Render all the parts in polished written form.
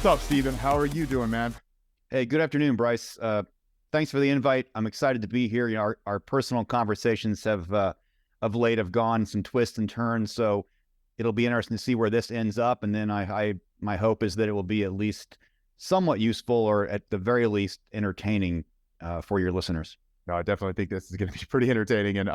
What's up, Steven? How are you doing, man? Hey, good afternoon, Bryce. Thanks for the invite. I'm excited to be here. You know, our personal conversations have of late have gone some twists and turns, so it'll be interesting to see where this ends up. And then my hope is that it will be at least somewhat useful, or at the very least entertaining for your listeners. No, I definitely think this is going to be pretty entertaining and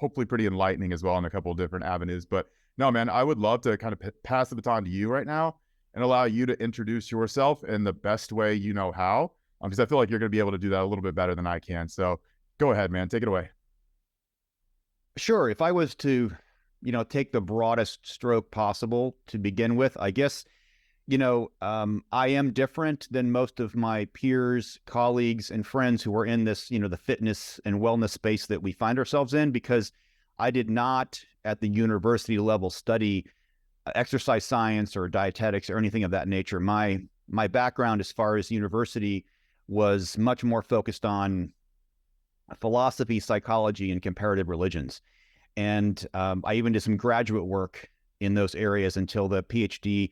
hopefully pretty enlightening as well in a couple of different avenues. But no, man, I would love to kind of pass the baton to you right now and allow you to introduce yourself in the best way you know how, because I feel like you're going to be able to do that a little bit better than I can. So go ahead, man. Take it away. Sure. If I was to, take the broadest stroke possible to begin with, I guess, I am different than most of my peers, colleagues, and friends who are in this, the fitness and wellness space that we find ourselves in, because I did not at the university level study exercise science or dietetics or anything of that nature. My background as far as university was much more focused on philosophy, psychology, and comparative religions. And I even did some graduate work in those areas until the PhD,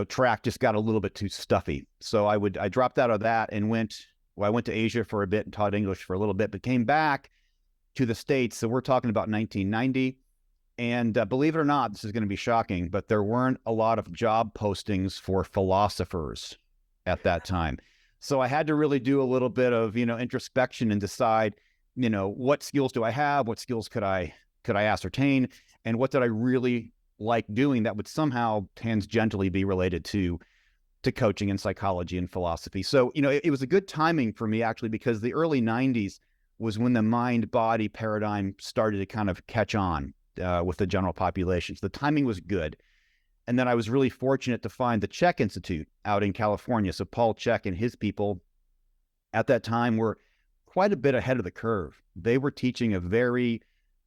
track just got a little bit too stuffy. So I dropped out of that and I went to Asia for a bit and taught English for a little bit, but came back to the States. So we're talking about 1990. And believe it or not, this is going to be shocking, but there weren't a lot of job postings for philosophers at that time. So I had to really do a little bit of, introspection and decide, what skills do I have? What skills could I ascertain? And what did I really like doing that would somehow tangentially be related to coaching and psychology and philosophy? So, it was a good timing for me, actually, because the early 90s was when the mind-body paradigm started to kind of catch on with the general population. So the timing was good. And then I was really fortunate to find the Chek Institute out in California. So Paul Chek and his people at that time were quite a bit ahead of the curve. They were teaching a very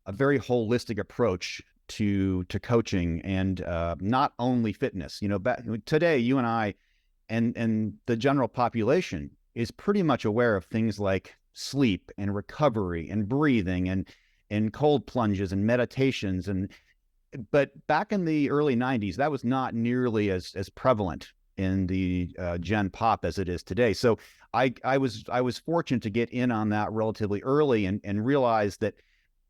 holistic approach to coaching, and not only fitness. Today, you and I and the general population is pretty much aware of things like sleep and recovery and breathing and cold plunges and meditations. But back in the early 90s, that was not nearly as prevalent in the Gen Pop as it is today. So I was fortunate to get in on that relatively early and realize that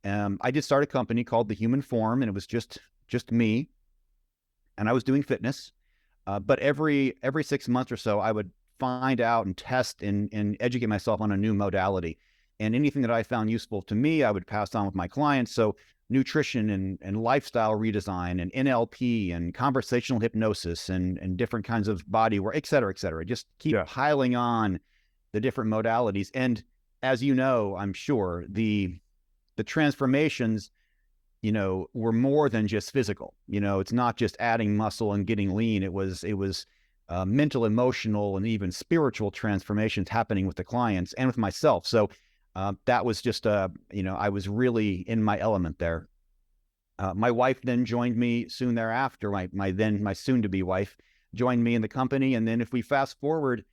I did start a company called The Human Form, and it was just me, and I was doing fitness. But every 6 months or so, I would find out and test and educate myself on a new modality. And anything that I found useful to me, I would pass on with my clients. So nutrition and lifestyle redesign and NLP and conversational hypnosis and different kinds of body work, et cetera, et cetera. Just keep piling on the different modalities. And as you know, I'm sure the transformations, were more than just physical. It's not just adding muscle and getting lean. It was mental, emotional, and even spiritual transformations happening with the clients and with myself. So that was just, I was really in my element there. My wife then joined me soon thereafter. My soon-to-be wife joined me in the company. And then if we fast forward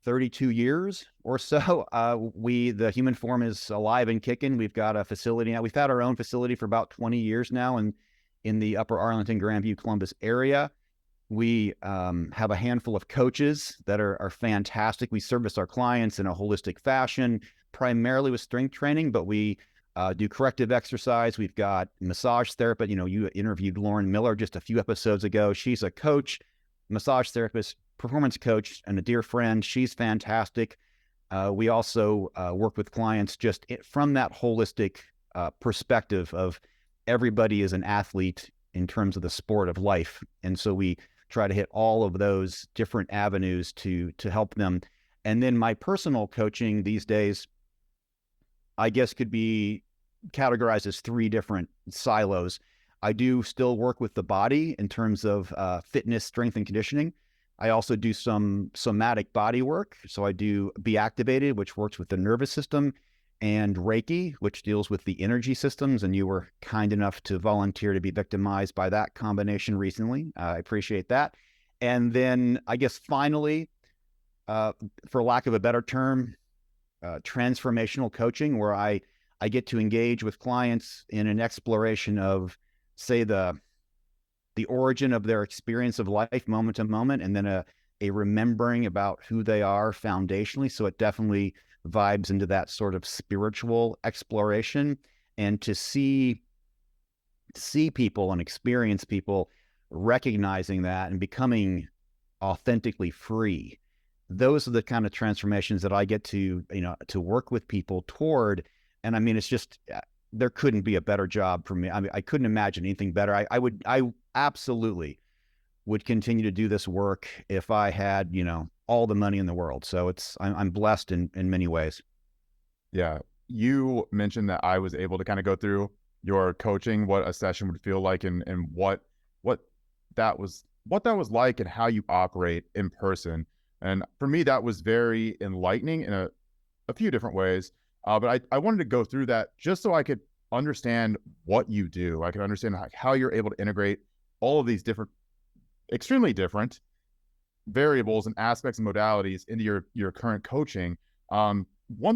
32 years or so, the Human Form is alive and kicking. We've got a facility now. We've had our own facility for about 20 years now in the Upper Arlington, Grandview, Columbus area. We have a handful of coaches that are fantastic. We service our clients in a holistic fashion, primarily with strength training, but we do corrective exercise. We've got massage therapy. You interviewed Lauren Miller just a few episodes ago. She's a coach, massage therapist, performance coach, and a dear friend. She's fantastic. We also work with clients just from that holistic perspective of everybody is an athlete in terms of the sport of life. And so we try to hit all of those different avenues to help them. And then my personal coaching these days, I guess, could be categorized as three different silos. I do still work with the body in terms of fitness, strength, and conditioning. I also do some somatic body work. So I do Be Activated, which works with the nervous system, and Reiki, which deals with the energy systems. And you were kind enough to volunteer to be victimized by that combination recently. I appreciate that. And then I guess finally, for lack of a better term, transformational coaching, where I get to engage with clients in an exploration of, say, the origin of their experience of life moment to moment, and then a remembering about who they are foundationally. So it definitely vibes into that sort of spiritual exploration, and to see people and experience people recognizing that and becoming authentically free. Those are the kind of transformations that I get to, to work with people toward. And I mean, it's just, there couldn't be a better job for me. I mean, I couldn't imagine anything better. I absolutely would continue to do this work if I had, all the money in the world. So I'm blessed in many ways. Yeah. You mentioned that I was able to kind of go through your coaching, what a session would feel like, and what that was like, and how you operate in person. And for me, that was very enlightening in a few different ways. But I wanted to go through that just so I could understand what you do. I could understand how you're able to integrate all of these different, extremely different variables and aspects and modalities into your current coaching. One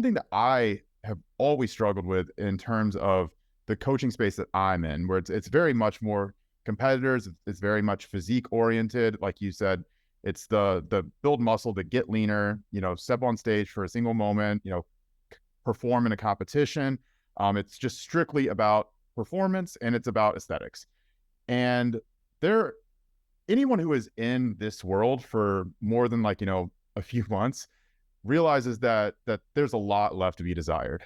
thing that I have always struggled with in terms of the coaching space that I'm in, where it's very much more competitors, it's very much physique oriented. Like you said, it's the build muscle, to get leaner, step on stage for a single moment, perform in a competition. It's just strictly about performance, and it's about aesthetics. And anyone who is in this world for more than a few months realizes that there's a lot left to be desired.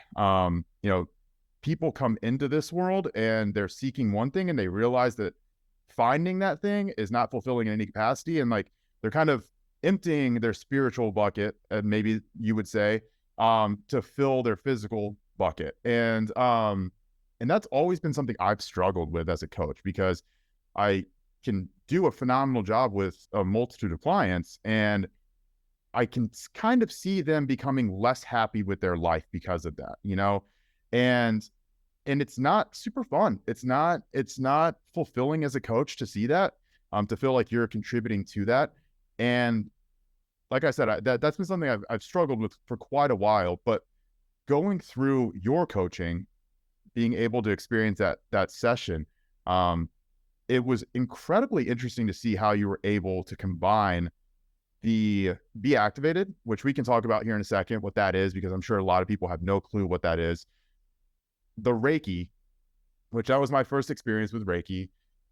People come into this world and they're seeking one thing, and they realize that finding that thing is not fulfilling in any capacity, and they're kind of emptying their spiritual bucket, and maybe you would say, to fill their physical bucket. And that's always been something I've struggled with as a coach, because I can do a phenomenal job with a multitude of clients, and I can kind of see them becoming less happy with their life because of that, and it's not super fun. It's not fulfilling as a coach to see that, to feel like you're contributing to that. And like I said, that's been something I've struggled with for quite a while. But going through your coaching, being able to experience that session, it was incredibly interesting to see how you were able to combine the be activated, which we can talk about here in a second, what that is, because I'm sure a lot of people have no clue what that is. The Reiki, which that was my first experience with Reiki,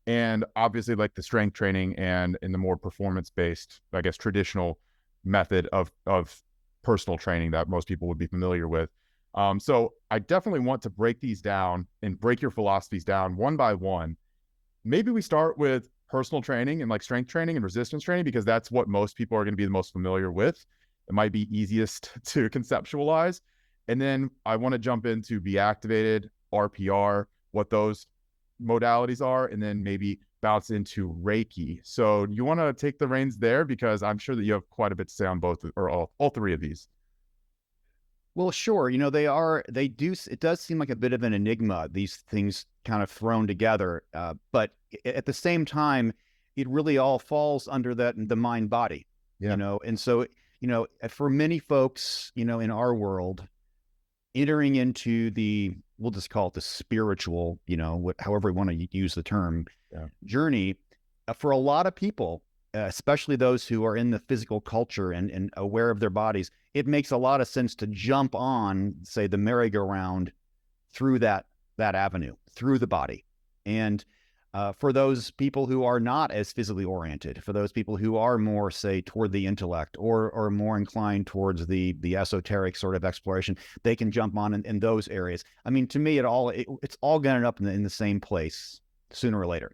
and obviously the strength training and in the more performance-based, I guess, traditional method of personal training that most people would be familiar with. So I definitely want to break these down and break your philosophies down one by one. Maybe we start with personal training and strength training and resistance training, because that's what most people are going to be the most familiar with. It might be easiest to conceptualize. And then I want to jump into be activated, RPR, what those modalities are, and then maybe bounce into Reiki. So you want to take the reins there, because I'm sure that you have quite a bit to say on both, or all three of these. Well, sure. It does seem like a bit of an enigma, these things kind of thrown together. But at the same time, it really all falls under the mind body, Yeah. And so, for many folks, in our world, entering into we'll just call it the spiritual, however we want to use the term, Yeah. journey, for a lot of people, especially those who are in the physical culture and aware of their bodies, it makes a lot of sense to jump on, say, the merry-go-round through that avenue, through the body. And for those people who are not as physically oriented, for those people who are more, say, toward the intellect, or more inclined towards the esoteric sort of exploration, they can jump on in those areas. I mean, to me, it's all going to end up in the same place sooner or later.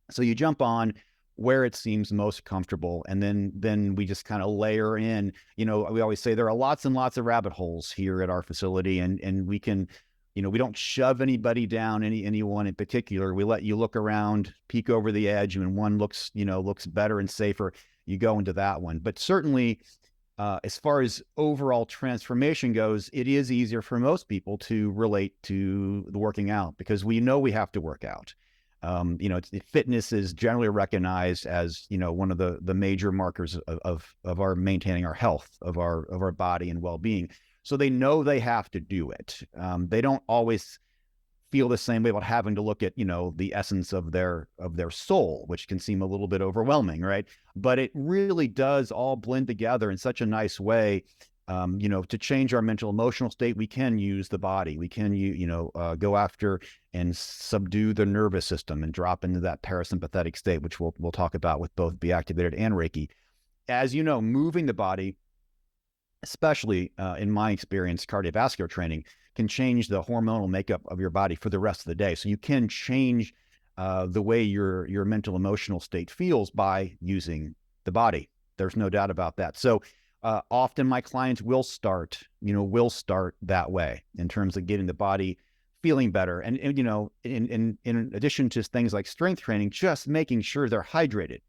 So you jump on where it seems most comfortable, and then we just kind of layer in. We always say there are lots and lots of rabbit holes here at our facility, and we can, we don't shove anybody down anyone in particular. We let you look around, peek over the edge, and when one looks better and safer, you go into that one. But certainly, as far as overall transformation goes, it is easier for most people to relate to the working out, because we know we have to work out. Fitness is generally recognized as, one of the major markers of our maintaining our health, of our body and well-being. So they know they have to do it. They don't always feel the same way about having to look at, the essence of their soul, which can seem a little bit overwhelming, right? But it really does all blend together in such a nice way. To change our mental emotional state, we can use the body. We can, go after and subdue the nervous system and drop into that parasympathetic state, which we'll talk about with both Be Activated and Reiki. As you know, moving the body, especially in my experience, cardiovascular training, can change the hormonal makeup of your body for the rest of the day. So you can change the way your mental emotional state feels by using the body. There's no doubt about that. So often my clients will start that way in terms of getting the body feeling better. And in addition to things like strength training, just making sure they're hydrated,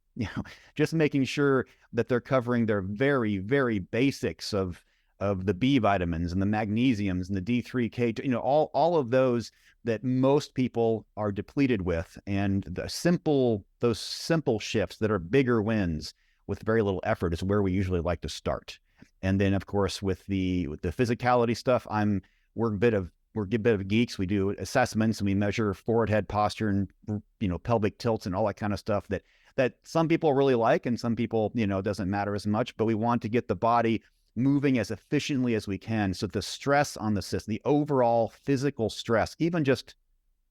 just making sure that they're covering their very, very basics of the B vitamins and the magnesiums and the D3, K2, all of those that most people are depleted with. And those simple shifts that are bigger wins with very little effort is where we usually like to start. And then, of course, with the physicality stuff, we're a bit of geeks. We do assessments and we measure forward head posture and pelvic tilts and all that kind of stuff that some people really like and some people doesn't matter as much. But we want to get the body moving as efficiently as we can, so the stress on the system, the overall physical stress, even just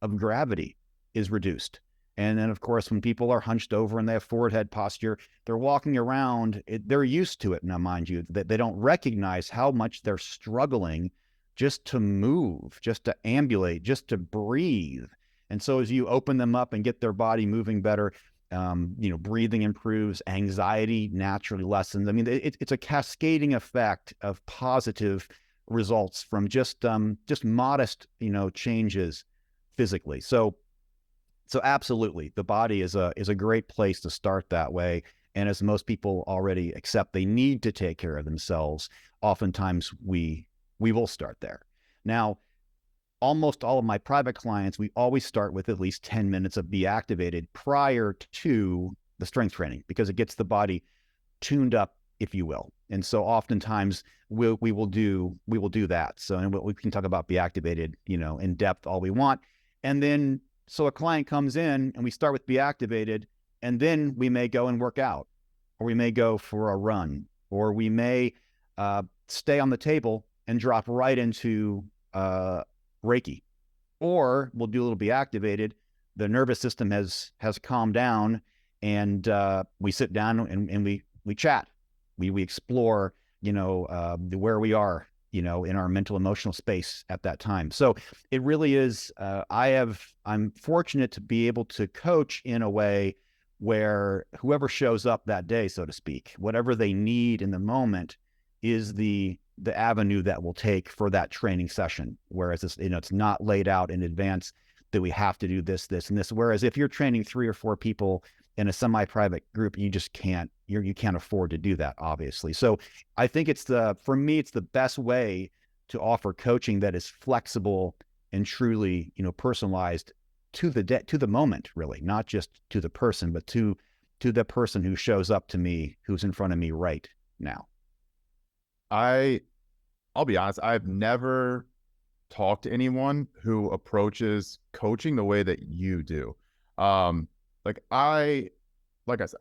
of gravity, is reduced. And then, of course, when people are hunched over and they have forward head posture, they're walking around, they're used to it now, mind you, that they don't recognize how much they're struggling just to move, just to ambulate, just to breathe. And so as you open them up and get their body moving better, breathing improves, anxiety naturally lessens. I mean, it's a cascading effect of positive results from just modest, changes physically. So absolutely, the body is a great place to start that way. And as most people already accept, they need to take care of themselves. Oftentimes, we will start there. Now, almost all of my private clients, we always start with at least 10 minutes of Be Activated prior to the strength training, because it gets the body tuned up, if you will. And so oftentimes we will do that. So, and we can talk about Be Activated, in depth all we want. And then, so a client comes in and we start with Be Activated, and then we may go and work out, or we may go for a run, or we may stay on the table and drop right into Reiki, or we'll do a little Be Activated. The nervous system has calmed down, and we sit down and we chat. We explore, where we are, in our mental emotional space at that time. So it really is. I'm fortunate to be able to coach in a way where whoever shows up that day, so to speak, whatever they need in the moment, is the avenue that we'll take for that training session. Whereas it's not laid out in advance that we have to do this, and this. Whereas if you're training 3 or 4 people in a semi-private group, you just can't, you can't afford to do that, obviously. So I think for me, it's the best way to offer coaching that is flexible and truly, personalized to the moment, really, not just to the person, but to the person who shows up to me, who's in front of me right now. I'll be honest, I've never talked to anyone who approaches coaching the way that you do. I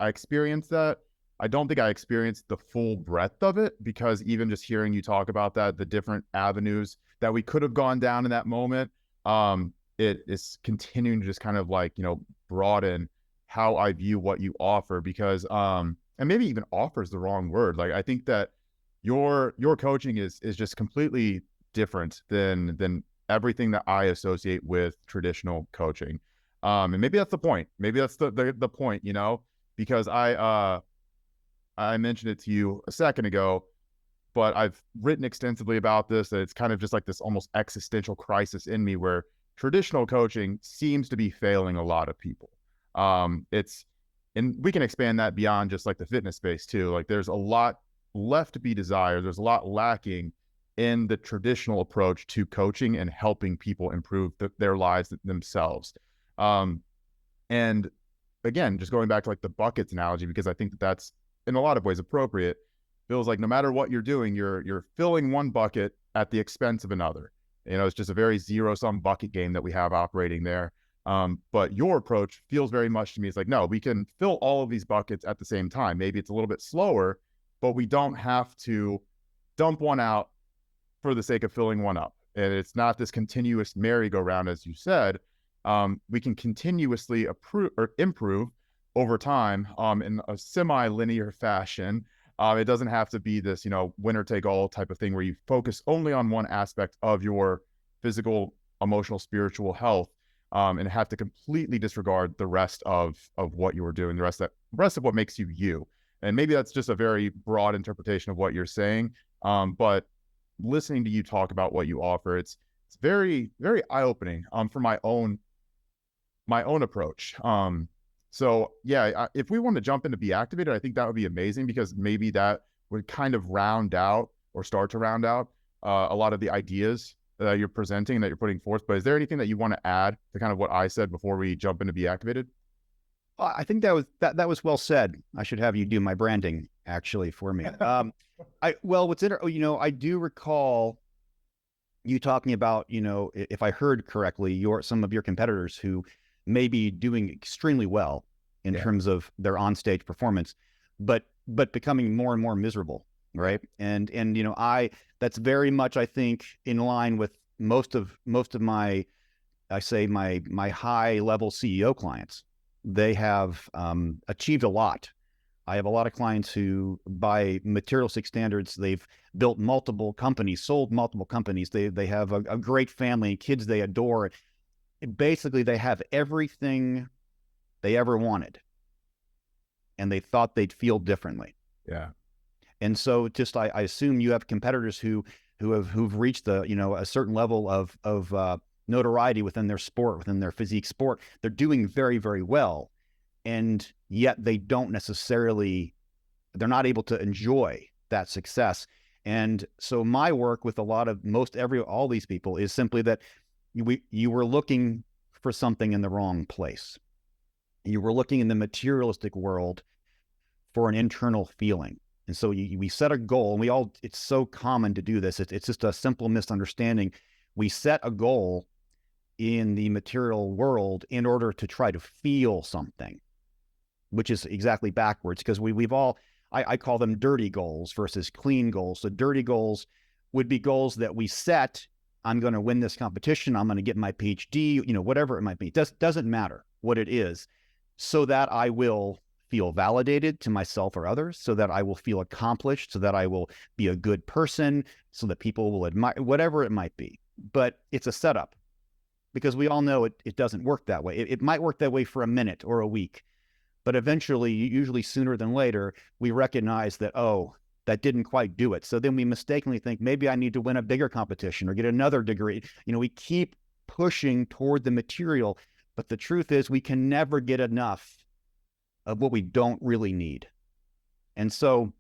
experienced that. I don't think I experienced the full breadth of it, because even just hearing you talk about that, the different avenues that we could have gone down in that moment, it is continuing to just kind of broaden how I view what you offer, because, and maybe even offers the wrong word. I think that your coaching is just completely different than everything that I associate with traditional coaching. And maybe that's the point. Maybe that's the point, because I mentioned it to you a second ago, but I've written extensively about this, that it's kind of just like this almost existential crisis in me, where traditional coaching seems to be failing a lot of people. And we can expand that beyond just the fitness space too. There's a lot left to be desired. There's a lot lacking in the traditional approach to coaching and helping people improve their lives themselves. And again, just going back to the buckets analogy, because I think that's in a lot of ways appropriate. Feels like no matter what you're doing, you're filling one bucket at the expense of another. You know, it's just a very zero-sum bucket game that we have operating there. But your approach feels very much to me, it's like, no, we can fill all of these buckets at the same time. Maybe it's a little bit slower, but we don't have to dump one out for the sake of filling one up. And it's not this continuous merry-go-round, as you said. We can continuously improve over time in a semi-linear fashion. It doesn't have to be this, you know, winner take all type of thing where you focus only on one aspect of your physical, emotional, spiritual health, and have to completely disregard the rest of what you were doing, the rest of what makes you you. And maybe that's just a very broad interpretation of what you're saying. But listening to you talk about what you offer, it's very, very eye-opening for my own approach. So yeah, if we want to jump into Be Activated, I think that would be amazing, because maybe that would kind of round out or start to round out a lot of the ideas that you're presenting and that you're putting forth. But is there anything that you want to add to kind of what I said before we jump into Be Activated? I think that was well said. I should have you do my branding actually for me. I do recall you talking about, if I heard correctly, some of your competitors who may be doing extremely well in terms of their onstage performance, but becoming more and more miserable, right? And that's very much, I think, in line with most of my high level CEO clients. They have achieved a lot. I have a lot of clients who, by materialistic standards, they've built multiple companies, sold multiple companies. They have a great family and kids they adore. Basically, they have everything they ever wanted, and they thought they'd feel differently. Yeah. And so, I assume you have competitors who've reached a certain level of notoriety within their sport, within their physique sport. They're doing very, very well, and yet they're not able to enjoy that success. And so my work with all these people is simply that you were looking for something in the wrong place. You were looking in the materialistic world for an internal feeling. And so we set a goal, and it's so common to do this. It's just a simple misunderstanding. We set a goal in the material world in order to try to feel something, which is exactly backwards, because I call them dirty goals versus clean goals. So dirty goals would be goals that we set. I'm going to win this competition. I'm going to get my PhD, whatever it might be. Doesn't matter what it is, so that I will feel validated to myself or others, so that I will feel accomplished, so that I will be a good person, so that people will admire, whatever it might be. But it's a setup, because we all know it doesn't work that way. It might work that way for a minute or a week, but eventually, usually sooner than later, we recognize that, that didn't quite do it. So then we mistakenly think, maybe I need to win a bigger competition or get another degree. We keep pushing toward the material, but the truth is we can never get enough of what we don't really need. And so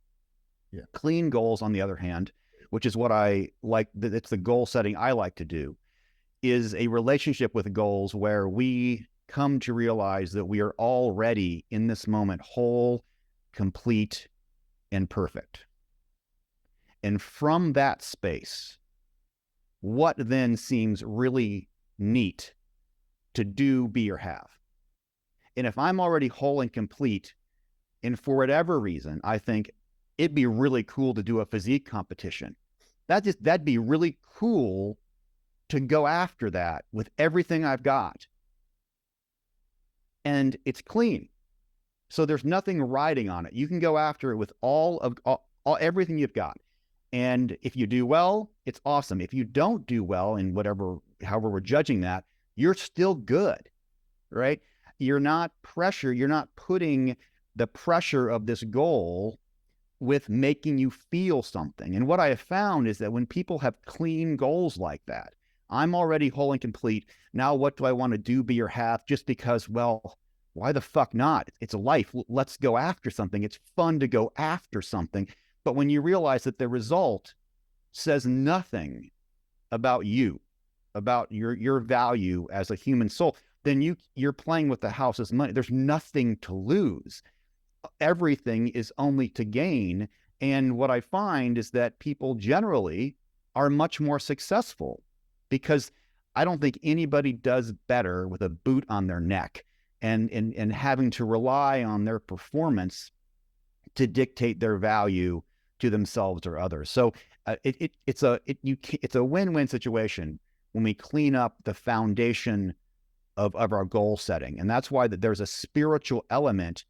clean goals, on the other hand, which is what I like, it's the goal setting I like to do, is a relationship with goals where we come to realize that we are already in this moment whole, complete, and perfect. And from that space, what then seems really neat to do, be, or have? And if I'm already whole and complete, and for whatever reason, I think it'd be really cool to do a physique competition, that'd be really cool to go after that with everything I've got. And it's clean. So there's nothing riding on it. You can go after it with everything you've got. And if you do well, it's awesome. If you don't do well in however we're judging that, you're still good, right? You're not putting the pressure of this goal with making you feel something. And what I have found is that when people have clean goals like that, I'm already whole and complete. Now, what do I want to do, be, or have? Just because, well, why the fuck not? It's a life. Let's go after something. It's fun to go after something. But when you realize that the result says nothing about you, about your value as a human soul, then you're playing with the house's money. There's nothing to lose. Everything is only to gain. And what I find is that people generally are much more successful because I don't think anybody does better with a boot on their neck and having to rely on their performance to dictate their value to themselves or others. So it's a win-win situation when we clean up the foundation of our goal setting. And that's why there's a spiritual element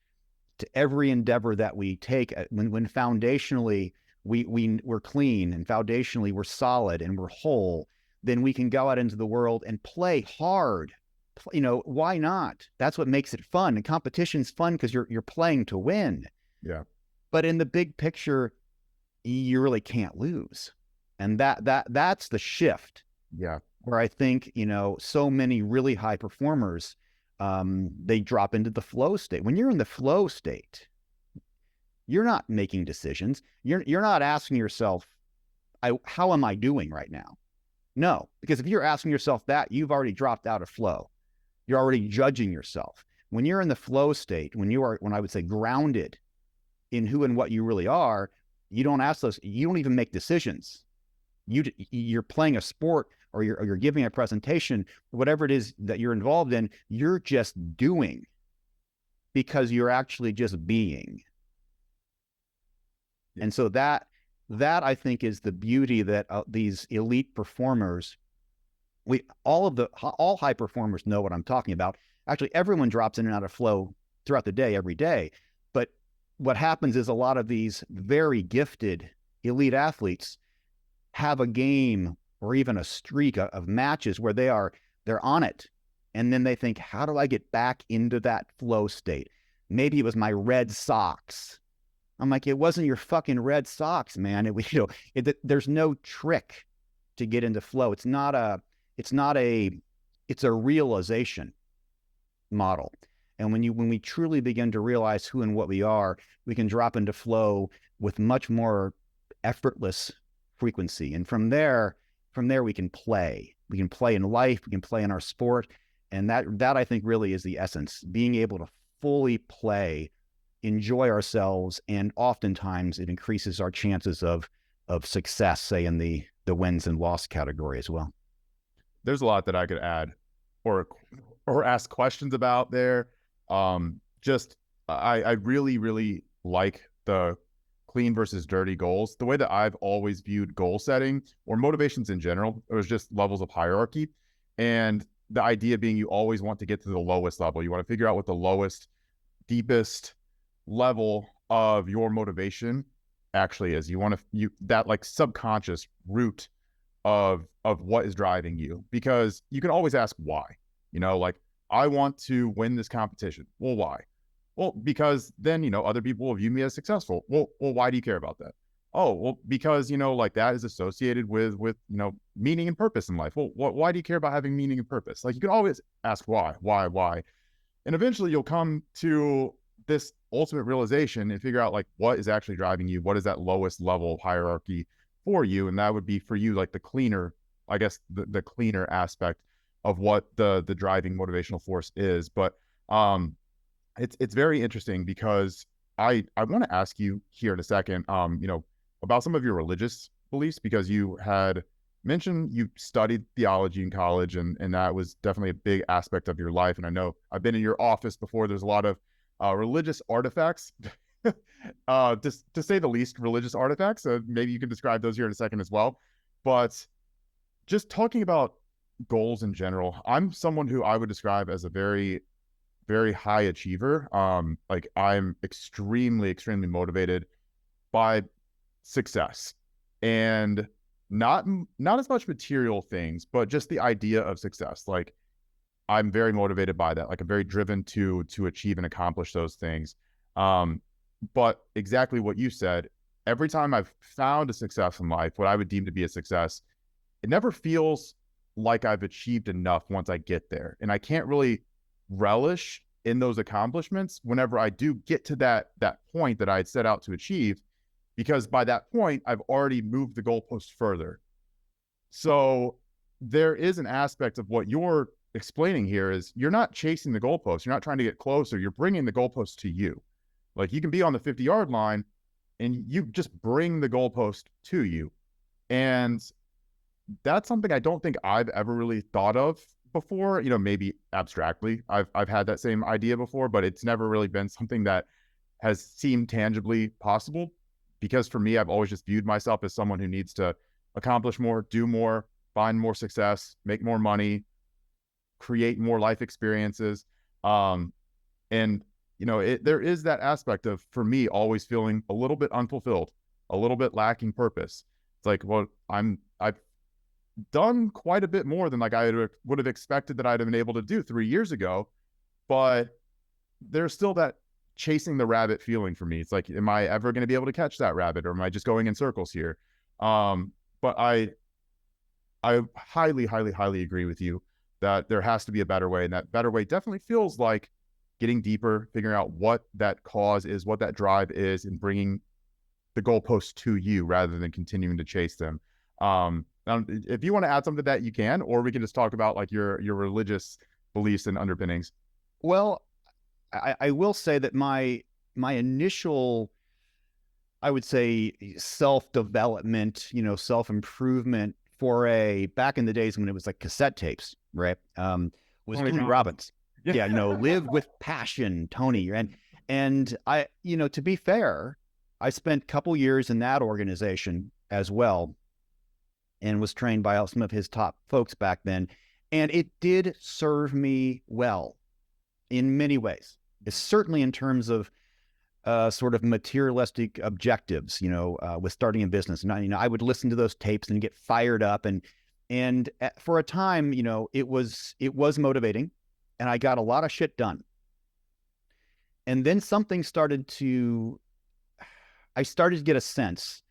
to every endeavor that we take. When foundationally we're clean and foundationally we're solid and we're whole, then we can go out into the world and play hard. Why not? That's what makes it fun. And competition's fun because you're playing to win. Yeah. But in the big picture, you really can't lose. And that's the shift. Yeah. Where I think, so many really high performers, they drop into the flow state. When you're in the flow state, you're not making decisions. You're not asking yourself, how am I doing right now? No, because if you're asking yourself that, you've already dropped out of flow. You're already judging yourself. When you're in the flow state, when I would say grounded in who and what you really are, you don't ask those, you don't even make decisions. You're playing a sport, or you're giving a presentation, whatever it is that you're involved in, you're just doing because you're actually just being. And so that I think is the beauty that these elite performers, all high performers know what I'm talking about. Actually, everyone drops in and out of flow throughout the day, every day. But what happens is a lot of these very gifted elite athletes have a game or even a streak of matches where they're on it. And then they think, how do I get back into that flow state? Maybe it was my Red Sox. I'm like, it wasn't your fucking Red Sox, man. There's no trick to get into flow. It's a realization model. And when we truly begin to realize who and what we are, we can drop into flow with much more effortless frequency. And from there we can play. We can play in life, we can play in our sport. And that I think really is the essence, being able to fully play, enjoy ourselves, and oftentimes it increases our chances of success, say in the wins and loss category as well. There's a lot that I could add or ask questions about there. I really, really like the clean versus dirty goals. The way that I've always viewed goal setting or motivations in general, it was just levels of hierarchy. And the idea being you always want to get to the lowest level. You want to figure out what the lowest, deepest level of your motivation actually is. You want that like subconscious root of what is driving you, because you can always ask why. Like, I want to win this competition. Well, why? Well, because then, other people will view me as successful. Well, why do you care about that? Oh, well, because, like that is associated with, meaning and purpose in life. Well, why do you care about having meaning and purpose? Like, you can always ask why. And eventually you'll come to this ultimate realization and figure out like what is actually driving you. What is that lowest level of hierarchy for you? And that would be for you, like the cleaner, I guess the cleaner aspect of what the driving motivational force is. But, it's very interesting because I want to ask you here in a second, about some of your religious beliefs, because you had mentioned you studied theology in college, and that was definitely a big aspect of your life. And I know I've been in your office before. There's a lot of religious artifacts, to say the least, religious artifacts. Maybe you can describe those here in a second as well. But just talking about goals in general, I'm someone who I would describe as a very, very high achiever. Like I'm extremely, extremely motivated by success, and not as much material things, but just the idea of success. Like I'm very motivated by that. Like I'm very driven to achieve and accomplish those things. But exactly what you said, every time I've found a success in life, what I would deem to be a success, it never feels like I've achieved enough once I get there. And I can't really relish in those accomplishments whenever I do get to that point that I had set out to achieve, because by that point, I've already moved the goalpost further. So there is an aspect of what you're explaining here is you're not chasing the goalpost. You're not trying to get closer. You're bringing the goalpost to you. Like you can be on the 50-yard line and you just bring the goalpost to you. And that's something I don't think I've ever really thought of before. You know, maybe abstractly, I've had that same idea before, but it's never really been something that has seemed tangibly possible. Because for me, I've always just viewed myself as someone who needs to accomplish more, do more, find more success, make more money, create more life experiences. And there is that aspect of, for me, always feeling a little bit unfulfilled, a little bit lacking purpose. It's like, well, I've done quite a bit more than like I would have expected that I'd have been able to do 3 years ago, but there's still that chasing the rabbit feeling for me. It's like, am I ever going to be able to catch that rabbit, or am I just going in circles here? But I highly, highly, highly agree with you that there has to be a better way. And that better way definitely feels like getting deeper, figuring out what that cause is, what that drive is, and bringing the goalposts to you rather than continuing to chase them. Now, if you want to add something to that, you can, or we can just talk about like your religious beliefs and underpinnings. Well, I will say that my initial, I would say, self-development, self-improvement back in the days when it was like cassette tapes, right? Was Tony Robbins. Yeah, live with passion, Tony. And I, to be fair, I spent a couple years in that organization as well, and was trained by some of his top folks back then. And it did serve me well in many ways. It's certainly in terms of sort of materialistic objectives, with starting a business. And I would listen to those tapes and get fired up, and for a time, it was motivating, and I got a lot of shit done. And then something I started to get a sense,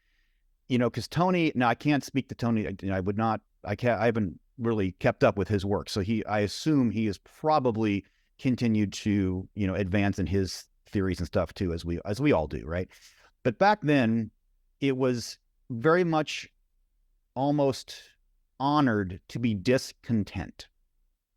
because Tony, now I can't speak to Tony. I haven't really kept up with his work. So I assume he has probably continued to, advance in his theories and stuff too, as we all do, right? But back then, it was very much almost honored to be discontent.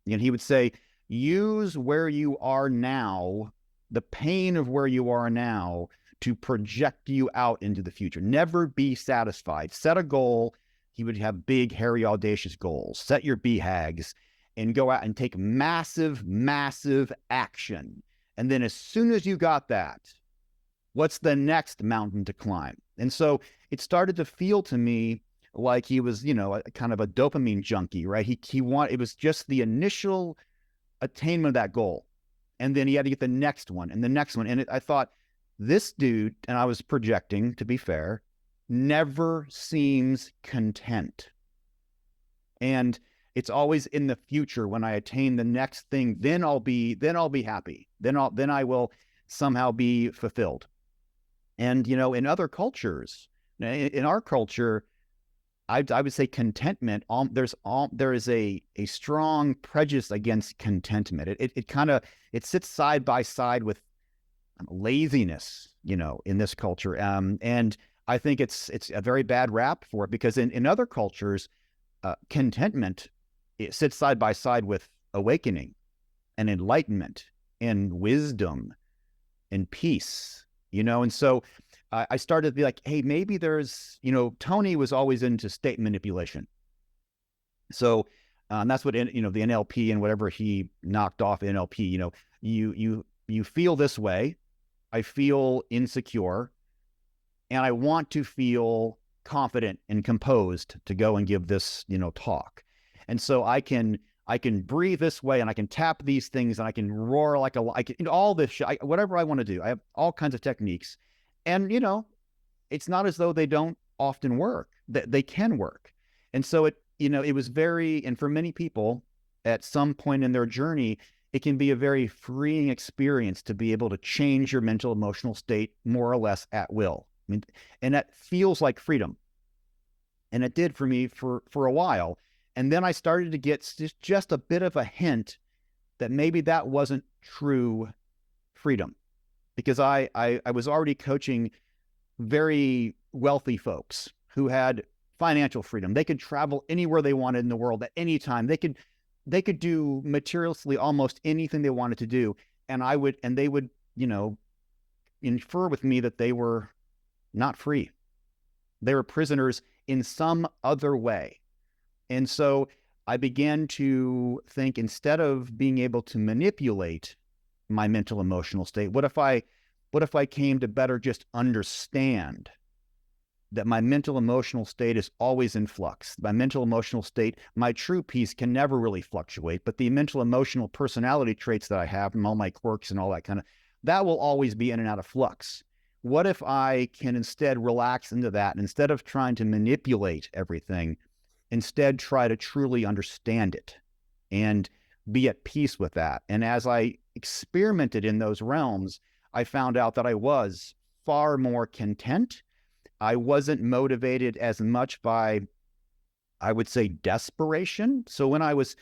He would say, use where you are now, the pain of where you are now, to project you out into the future. Never be satisfied. Set a goal. He would have big, hairy, audacious goals. Set your BHAGs and go out and take massive, massive action. And then as soon as you got that, what's the next mountain to climb? And so it started to feel to me like he was, kind of a dopamine junkie, right? It was just the initial attainment of that goal. And then he had to get the next one and the next one. And I thought, this dude, and I was projecting, to be fair, never seems content. And it's always in the future, when I attain the next thing, then I'll be happy. Then I will somehow be fulfilled. And, in other cultures, in our culture, I would say contentment, there is a strong prejudice against contentment. It sits side by side with laziness, in this culture. And I think it's a very bad rap for it, because in other cultures, contentment, it sits side by side with awakening and enlightenment and wisdom and peace, and so I started to be like, hey, maybe there's, Tony was always into state manipulation. So that's what, the NLP and whatever he knocked off NLP, you feel this way. I feel insecure, and I want to feel confident and composed to go and give this, talk. And so I can breathe this way, and I can tap these things, and I can roar like all this shit, whatever I want to do. I have all kinds of techniques, and it's not as though they don't often work. They can work. And so it was and for many people at some point in their journey, it can be a very freeing experience to be able to change your mental, emotional state more or less at will. And that feels like freedom. And it did for me for a while. And then I started to get just a bit of a hint that maybe that wasn't true freedom, because I was already coaching very wealthy folks who had financial freedom. They could travel anywhere they wanted in the world at any time. They could do materialistically almost anything they wanted to do. And they would, infer with me that they were not free. They were prisoners in some other way. And so I began to think, instead of being able to manipulate my mental emotional state, what if I came to better just understand that my mental emotional state is always in flux. My mental emotional state, my true peace can never really fluctuate, but the mental emotional personality traits that I have and all my quirks and all that kind of, that will always be in and out of flux. What if I can instead relax into that, and instead of trying to manipulate everything, instead try to truly understand it and be at peace with that? And as I experimented in those realms, I found out that I was far more content. I wasn't motivated as much by, I would say, desperation. So when I was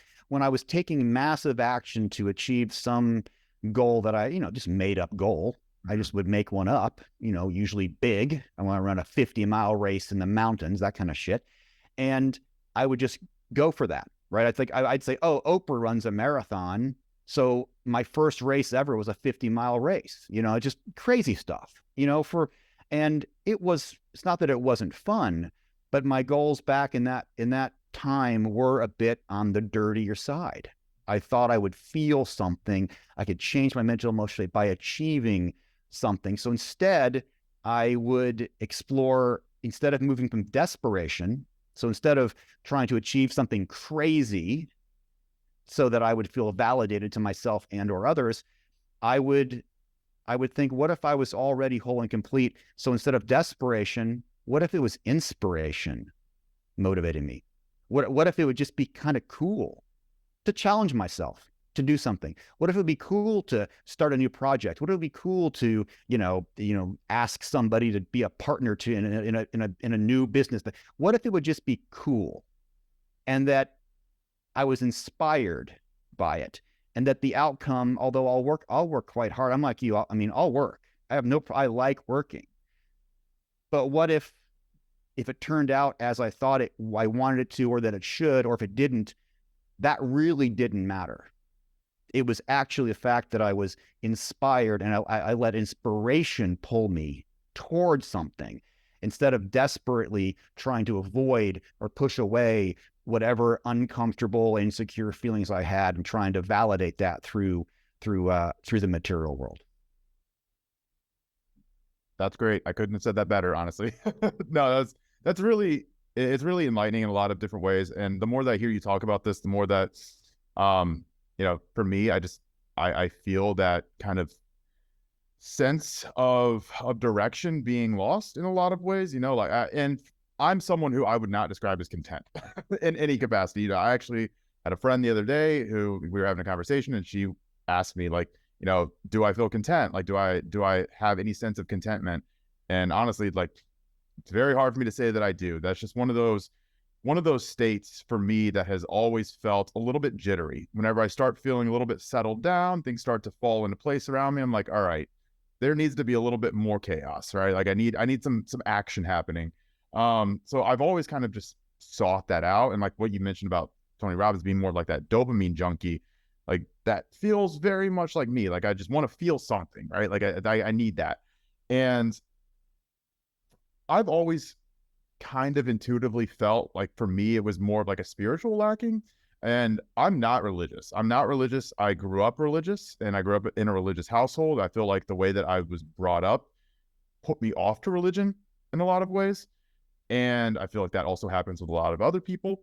taking massive action to achieve some goal that I, just made up goal, I just would make one up, usually big. I want to run a 50-mile race in the mountains, that kind of shit. And I would just go for that, right? I think I'd say, oh, Oprah runs a marathon, so my first race ever was a 50-mile race, just crazy stuff, and it's not that it wasn't fun, but my goals back in that time were a bit on the dirtier side. I thought I would feel something. I could change my mental emotional state by achieving something. So instead, I would explore, instead of moving from desperation, so instead of trying to achieve something crazy so that I would feel validated to myself and or others, I would think, what if I was already whole and complete? So instead of desperation, what if it was inspiration motivating me? What if it would just be kind of cool to challenge myself to do something? What if it would be cool to start a new project? What if it would be cool to, ask somebody to be a partner to in a new business? What if it would just be cool, and that I was inspired by it, and that the outcome, although I'll work quite hard. I'm like you. I'll work. I like working. But what if it turned out as I thought I wanted it to, or that it should, or if it didn't, that really didn't matter. It was actually the fact that I was inspired, and I let inspiration pull me towards something, instead of desperately trying to avoid or push away whatever uncomfortable, insecure feelings I had, and trying to validate that through the material world. That's great. I couldn't have said that better, honestly. No, that's really, it's really enlightening in a lot of different ways. And the more that I hear you talk about this, the more that for me, I feel that kind of sense of direction being lost in a lot of ways, and I'm someone who I would not describe as content in any capacity. I actually had a friend the other day who we were having a conversation, and she asked me, like, do I feel content? Like, do I have any sense of contentment? And honestly, like, it's very hard for me to say that I do. That's just one of those states for me that has always felt a little bit jittery. Whenever I start feeling a little bit settled down, things start to fall into place around me. I'm like, all right, there needs to be a little bit more chaos, right? Like I need some action happening. So I've always kind of just sought that out. And like what you mentioned about Tony Robbins being more like that dopamine junkie, like that feels very much like me. Like I just want to feel something, right? Like I need that. And I've always kind of intuitively felt like, for me, it was more of like a spiritual lacking. And I'm not religious. I grew up religious, and I grew up in a religious household. I feel like the way that I was brought up put me off to religion in a lot of ways. And I feel like that also happens with a lot of other people.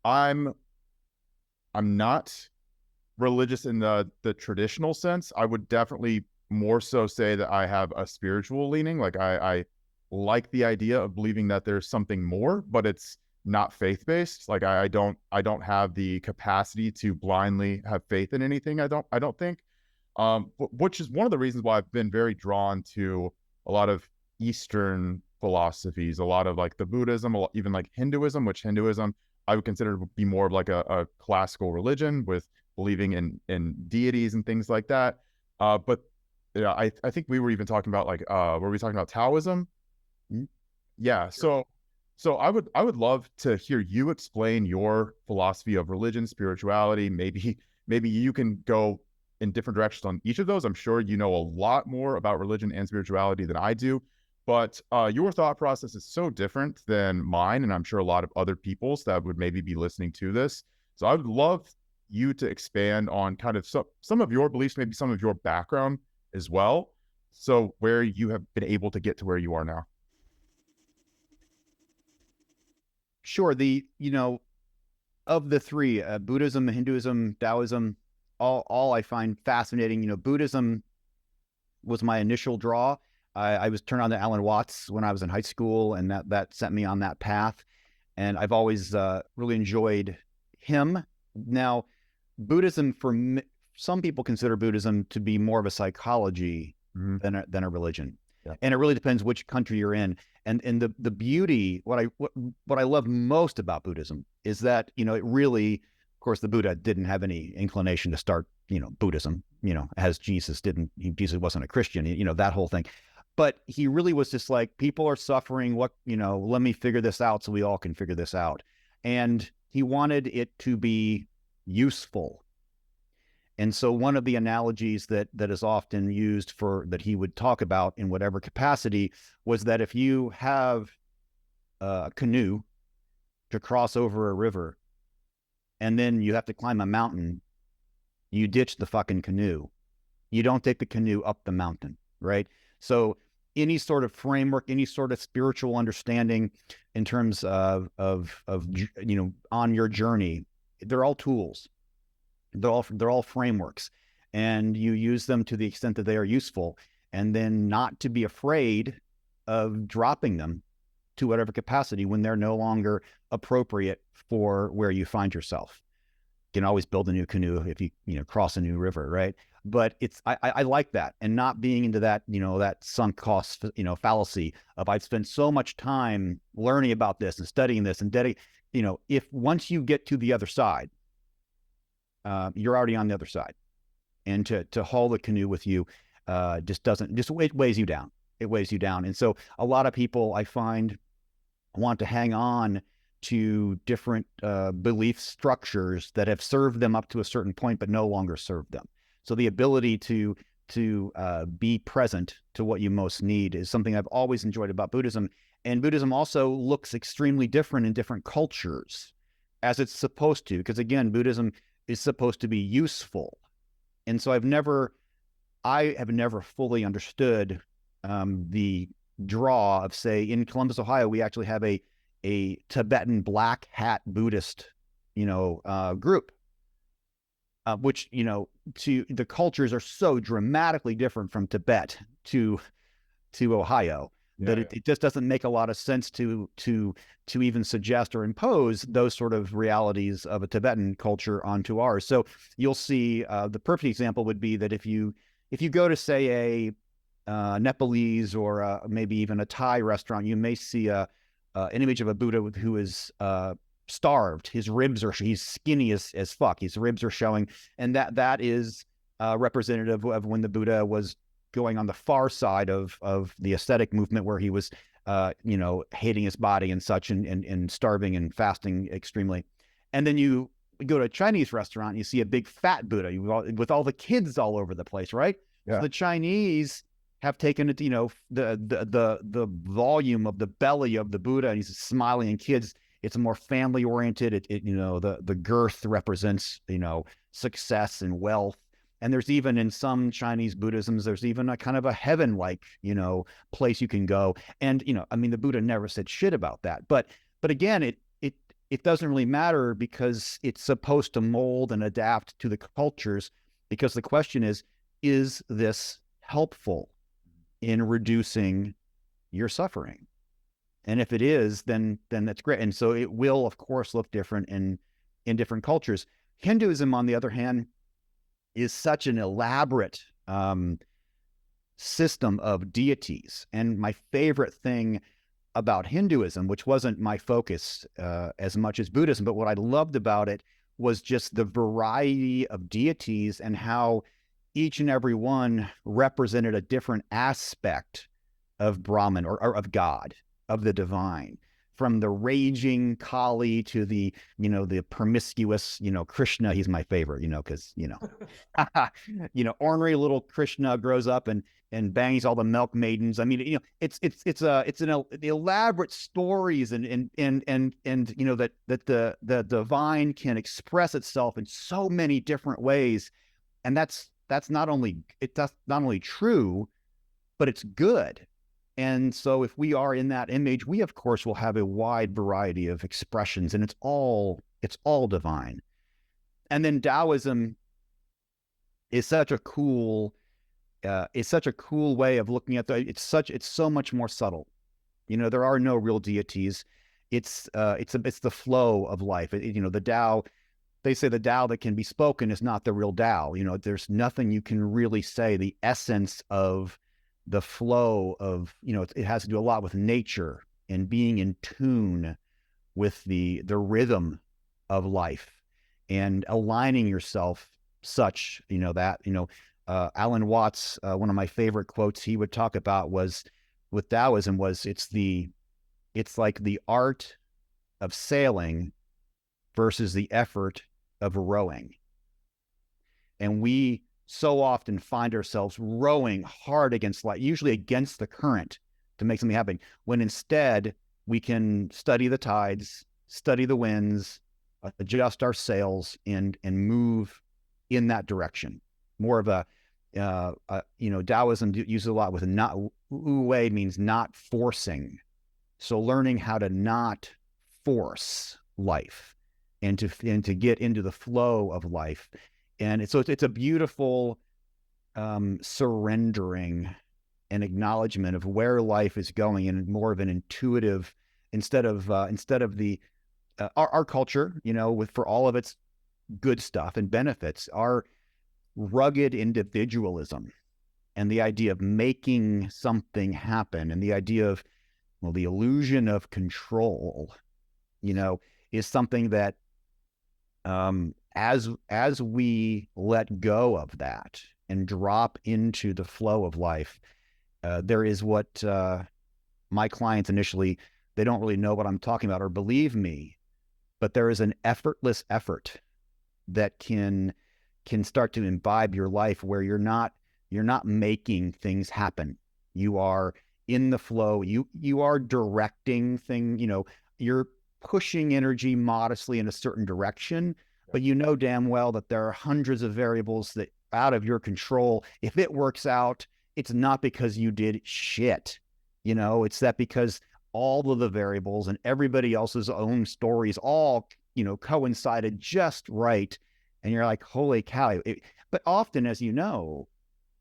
I'm not religious in the traditional sense. I would definitely more so say that I have a spiritual leaning. Like I like the idea of believing that there's something more, but it's not faith-based. Like I don't have the capacity to blindly have faith in anything. I don't think, which is one of the reasons why I've been very drawn to a lot of Eastern philosophies, a lot of like the Buddhism, even like Hinduism, which Hinduism I would consider to be more of like a classical religion with believing in deities and things like that. But yeah, I think we were even talking about like, were we talking about Taoism? Yeah. So I would love to hear you explain your philosophy of religion, spirituality. Maybe you can go in different directions on each of those. I'm sure you know a lot more about religion and spirituality than I do. But your thought process is so different than mine, and I'm sure a lot of other people's that would maybe be listening to this. So I would love you to expand on kind of some of your beliefs, maybe some of your background as well. So where you have been able to get to where you are now. Sure. Of the three, Buddhism, Hinduism, Taoism, all I find fascinating. Buddhism was my initial draw. I was turned on to Alan Watts when I was in high school, and that sent me on that path. And I've always really enjoyed him. Now, Buddhism, some people consider Buddhism to be more of a psychology than a religion. Yeah. And it really depends which country you're in. And the beauty, what I love most about Buddhism is that, it really, of course, the Buddha didn't have any inclination to start, Buddhism, as Jesus Jesus wasn't a Christian, that whole thing. But he really was just like, people are suffering. Let me figure this out so we all can figure this out. And he wanted it to be useful. And so one of the analogies that is often used that he would talk about in whatever capacity was that if you have a canoe to cross over a river and then you have to climb a mountain, you ditch the fucking canoe. You don't take the canoe up the mountain, right? So any sort of framework, any sort of spiritual understanding in terms of on your journey, they're all tools. They're all frameworks, and you use them to the extent that they are useful, and then not to be afraid of dropping them to whatever capacity when they're no longer appropriate for where you find yourself. You can always build a new canoe if you cross a new river, right? But I like that, and not being into that that sunk cost fallacy of I've spent so much time learning about this and studying this and if once you get to the other side, you're already on the other side, and to haul the canoe with you it weighs you down. It weighs you down. And so a lot of people I find want to hang on to different belief structures that have served them up to a certain point, but no longer serve them. So the ability to be present to what you most need is something I've always enjoyed about Buddhism. And Buddhism also looks extremely different in different cultures, as it's supposed to, because again, Buddhism is supposed to be useful. And so I have never fully understood the draw of, say, in Columbus, Ohio, we actually have a Tibetan black hat Buddhist, group, which, to the cultures are so dramatically different from Tibet to Ohio. It just doesn't make a lot of sense to even suggest or impose those sort of realities of a Tibetan culture onto ours. So you'll see the perfect example would be that if you go to, say, a Nepalese or maybe even a Thai restaurant, you may see an image of a Buddha who is starved. His ribs he's skinny as fuck. His ribs are showing, and that is representative of when the Buddha was going on the far side of the aesthetic movement, where he was, hating his body and such, and starving and fasting extremely. And then you go to a Chinese restaurant, and you see a big fat Buddha with all the kids all over the place, right? Yeah. So the Chinese have taken it, the volume of the belly of the Buddha, and he's smiling and kids. It's more family oriented. The girth represents, success and wealth. And there's even in some Chinese Buddhisms, there's even a kind of a heaven-like, place you can go. And, the Buddha never said shit about that. But again, it doesn't really matter, because it's supposed to mold and adapt to the cultures, because the question is this helpful in reducing your suffering? And if it is, then that's great. And so it will, of course, look different in different cultures. Hinduism, on the other hand, is such an elaborate system of deities. And my favorite thing about Hinduism, which wasn't my focus as much as Buddhism, but what I loved about it was just the variety of deities and how each and every one represented a different aspect of Brahman or of God, of the divine. from the raging Kali to the, the promiscuous, Krishna. He's my favorite, because, ornery little Krishna grows up and bangs all the milk maidens. I mean, it's an elaborate stories and that the divine can express itself in so many different ways. And that's not only true, but it's good. And so if we are in that image, we of course will have a wide variety of expressions, and it's all divine. And then Taoism is such a cool way of looking at it's so much more subtle. There are no real deities. It's the flow of life. The Tao, they say the Tao that can be spoken is not the real Tao. There's nothing you can really say. The essence of the flow of, it has to do a lot with nature and being in tune with the rhythm of life and aligning yourself such, that, Alan Watts, one of my favorite quotes he would talk about was with Taoism was it's like the art of sailing versus the effort of rowing. And we so often find ourselves rowing hard against life, usually against the current to make something happen, when instead we can study the tides, study the winds, adjust our sails and move in that direction. More of a, Taoism uses a lot with not, wu wei means not forcing. So learning how to not force life and to get into the flow of life. And it's a beautiful surrendering and acknowledgement of where life is going, and more of an intuitive, instead of the our culture, for all of its good stuff and benefits, our rugged individualism and the idea of making something happen and the idea of, the illusion of control, is something that as we let go of that and drop into the flow of life, there is what my clients initially, they don't really know what I'm talking about or believe me, but there is an effortless effort that can start to imbibe your life where you're not making things happen. You are in the flow. You are directing things, you're pushing energy modestly in a certain direction, but damn well that there are hundreds of variables that out of your control. If it works out, it's not because you did shit. It's that because all of the variables and everybody else's own stories all, coincided just right. And you're like, holy cow. But often, as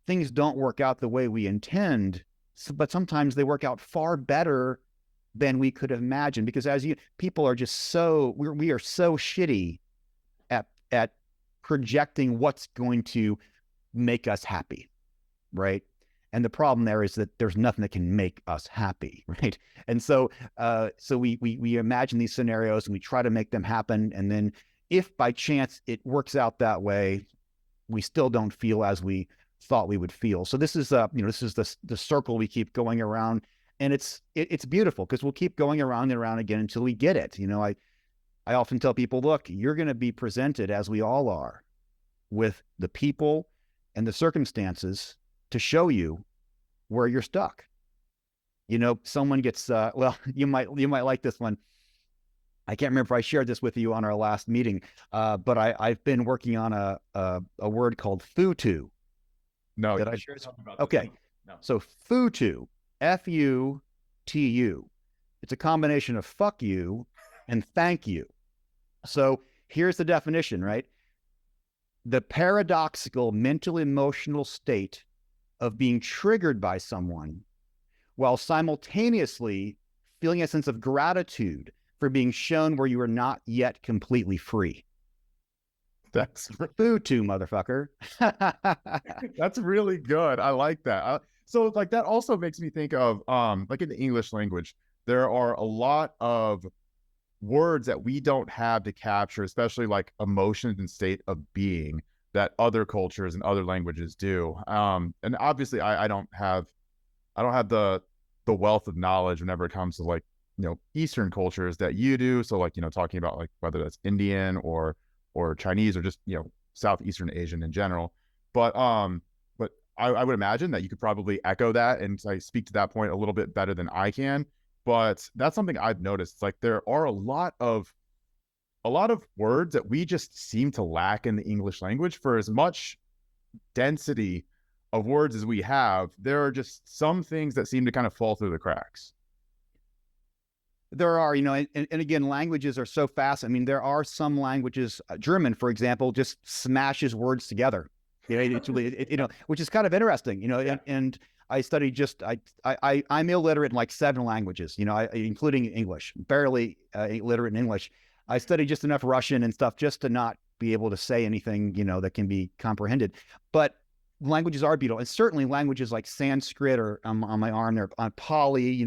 things don't work out the way we intend, but sometimes they work out far better than we could have imagined, because people are just we are so shitty at projecting what's going to make us happy, right? And the problem there is that there's nothing that can make us happy, right? And so we imagine these scenarios and we try to make them happen, and then if by chance it works out that way, we still don't feel as we thought we would feel. So this is the circle we keep going around, and it's beautiful because we'll keep going around and around again until we get it. I often tell people, look, you're going to be presented, as we all are, with the people and the circumstances to show you where you're stuck. Someone gets you might like this one. I can't remember if I shared this with you on our last meeting, but I've been working on a word called futu. No, did I share this? Okay, no. So futu, Futu, it's a combination of fuck you and thank you. So here's the definition, right? The paradoxical mental emotional state of being triggered by someone while simultaneously feeling a sense of gratitude for being shown where you are not yet completely free. That's Futu, motherfucker. That's really good. I like that. So like that also makes me think of like in the English language, there are a lot of words that we don't have to capture, especially like emotions and state of being, that other cultures and other languages do. And obviously I don't have the wealth of knowledge whenever it comes to like Eastern cultures that you do. So like, talking about like whether that's Indian or Chinese or just, Southeastern Asian in general. But I would imagine that you could probably echo that and like speak to that point a little bit better than I can. But that's something I've noticed. It's like there are a lot of words that we just seem to lack in the English language. For as much density of words as we have, there are just some things that seem to kind of fall through the cracks. There are, and again, languages are so fast. I mean, there are some languages, German, for example, just smashes words together. It's really, which is kind of interesting, and I studied I'm illiterate in like 7 languages, including English, barely illiterate in English. I studied just enough Russian and stuff just to not be able to say anything, that can be comprehended. But languages are beautiful. And certainly languages like Sanskrit or on my arm there, on Pali,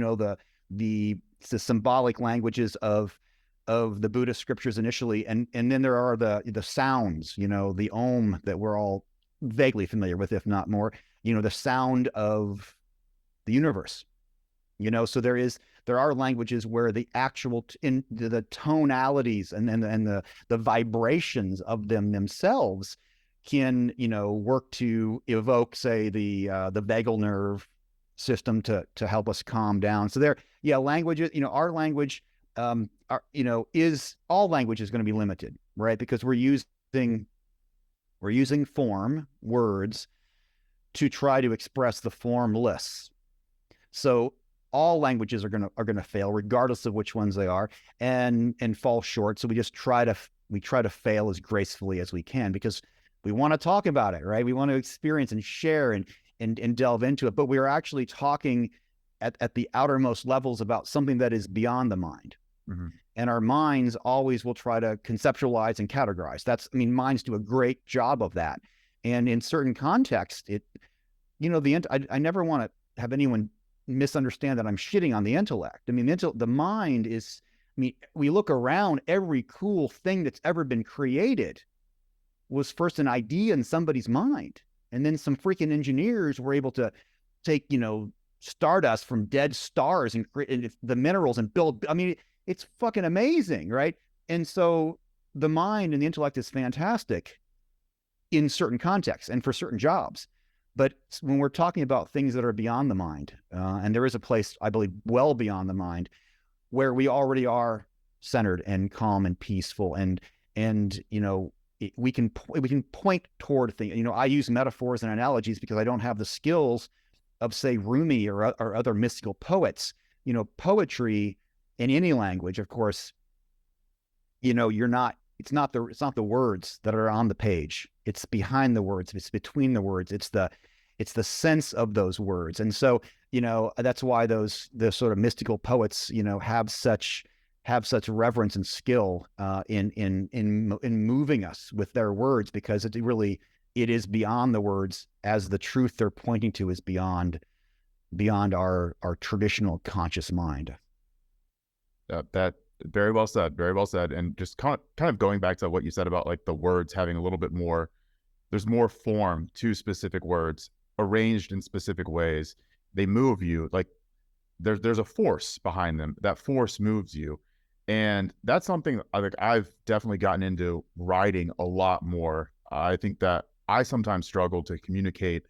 the symbolic languages of the Buddhist scriptures initially. And then there are the sounds, the Om that we're all vaguely familiar with, if not more, the sound of the universe, so there are languages where the actual in the tonalities and the vibrations of them themselves can work to evoke, say, the vagal nerve system to help us calm down. So languages, our language, is all language is going to be limited, right? Because we're using form words to try to express the formless. So all languages are gonna fail, regardless of which ones they are, and fall short. So we just try to fail as gracefully as we can, because we want to talk about it, right? We want to experience and share and delve into it. But we are actually talking at the outermost levels about something that is beyond the mind. Mm-hmm. And our minds always will try to conceptualize and categorize. Minds do a great job of that. And in certain contexts, I never want to have anyone misunderstand that I'm shitting on the intellect. The mind is, we look around, every cool thing that's ever been created was first an idea in somebody's mind. And then some freaking engineers were able to take, stardust from dead stars and create the minerals and build. It's fucking amazing, right? And so the mind and the intellect is fantastic in certain contexts and for certain jobs. But when we're talking about things that are beyond the mind, and there is a place, I believe, well beyond the mind, where we already are centered and calm and peaceful, and we can point toward things. I use metaphors and analogies because I don't have the skills of, say, Rumi or other mystical poets. Poetry in any language, of course, it's not the words that are on the page. It's behind the words. It's between the words. It's the sense of those words. And so, that's why the sort of mystical poets, have such reverence and skill in moving us with their words, because it is beyond the words, as the truth they're pointing to is beyond our traditional conscious mind. That very well said, very well said. And just kind of going back to what you said about like the words having a little bit more, there's more form to specific words arranged in specific ways. They move you, like there's a force behind them. That force moves you. And that's something I've definitely gotten into writing a lot more. I think that I sometimes struggle to communicate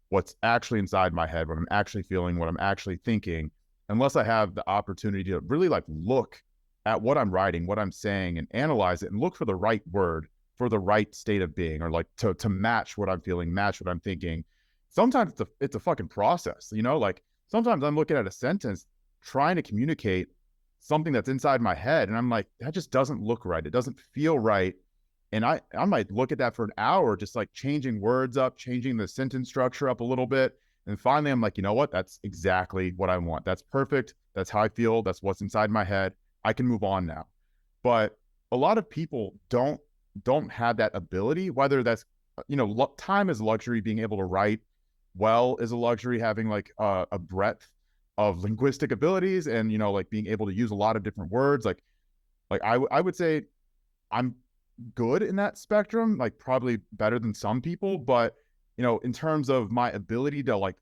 what's actually inside my head, what I'm actually feeling, what I'm actually thinking, unless I have the opportunity to really like look at what I'm writing, what I'm saying, and analyze it and look for the right word for the right state of being, or like to match what I'm feeling, match what I'm thinking. Sometimes it's a fucking process, like sometimes I'm looking at a sentence trying to communicate something that's inside my head, and I'm like, that just doesn't look right. It doesn't feel right. And I might look at that for an hour, just like changing words up, changing the sentence structure up a little bit. And finally, I'm like, you know what? That's exactly what I want. That's perfect. That's how I feel. That's what's inside my head. I can move on now. But a lot of people don't have that ability, whether that's, time is luxury. Being able to write well is a luxury. Having like a breadth of linguistic abilities and, like being able to use a lot of different words. Like I would say I'm good in that spectrum, like probably better than some people, but in terms of my ability to like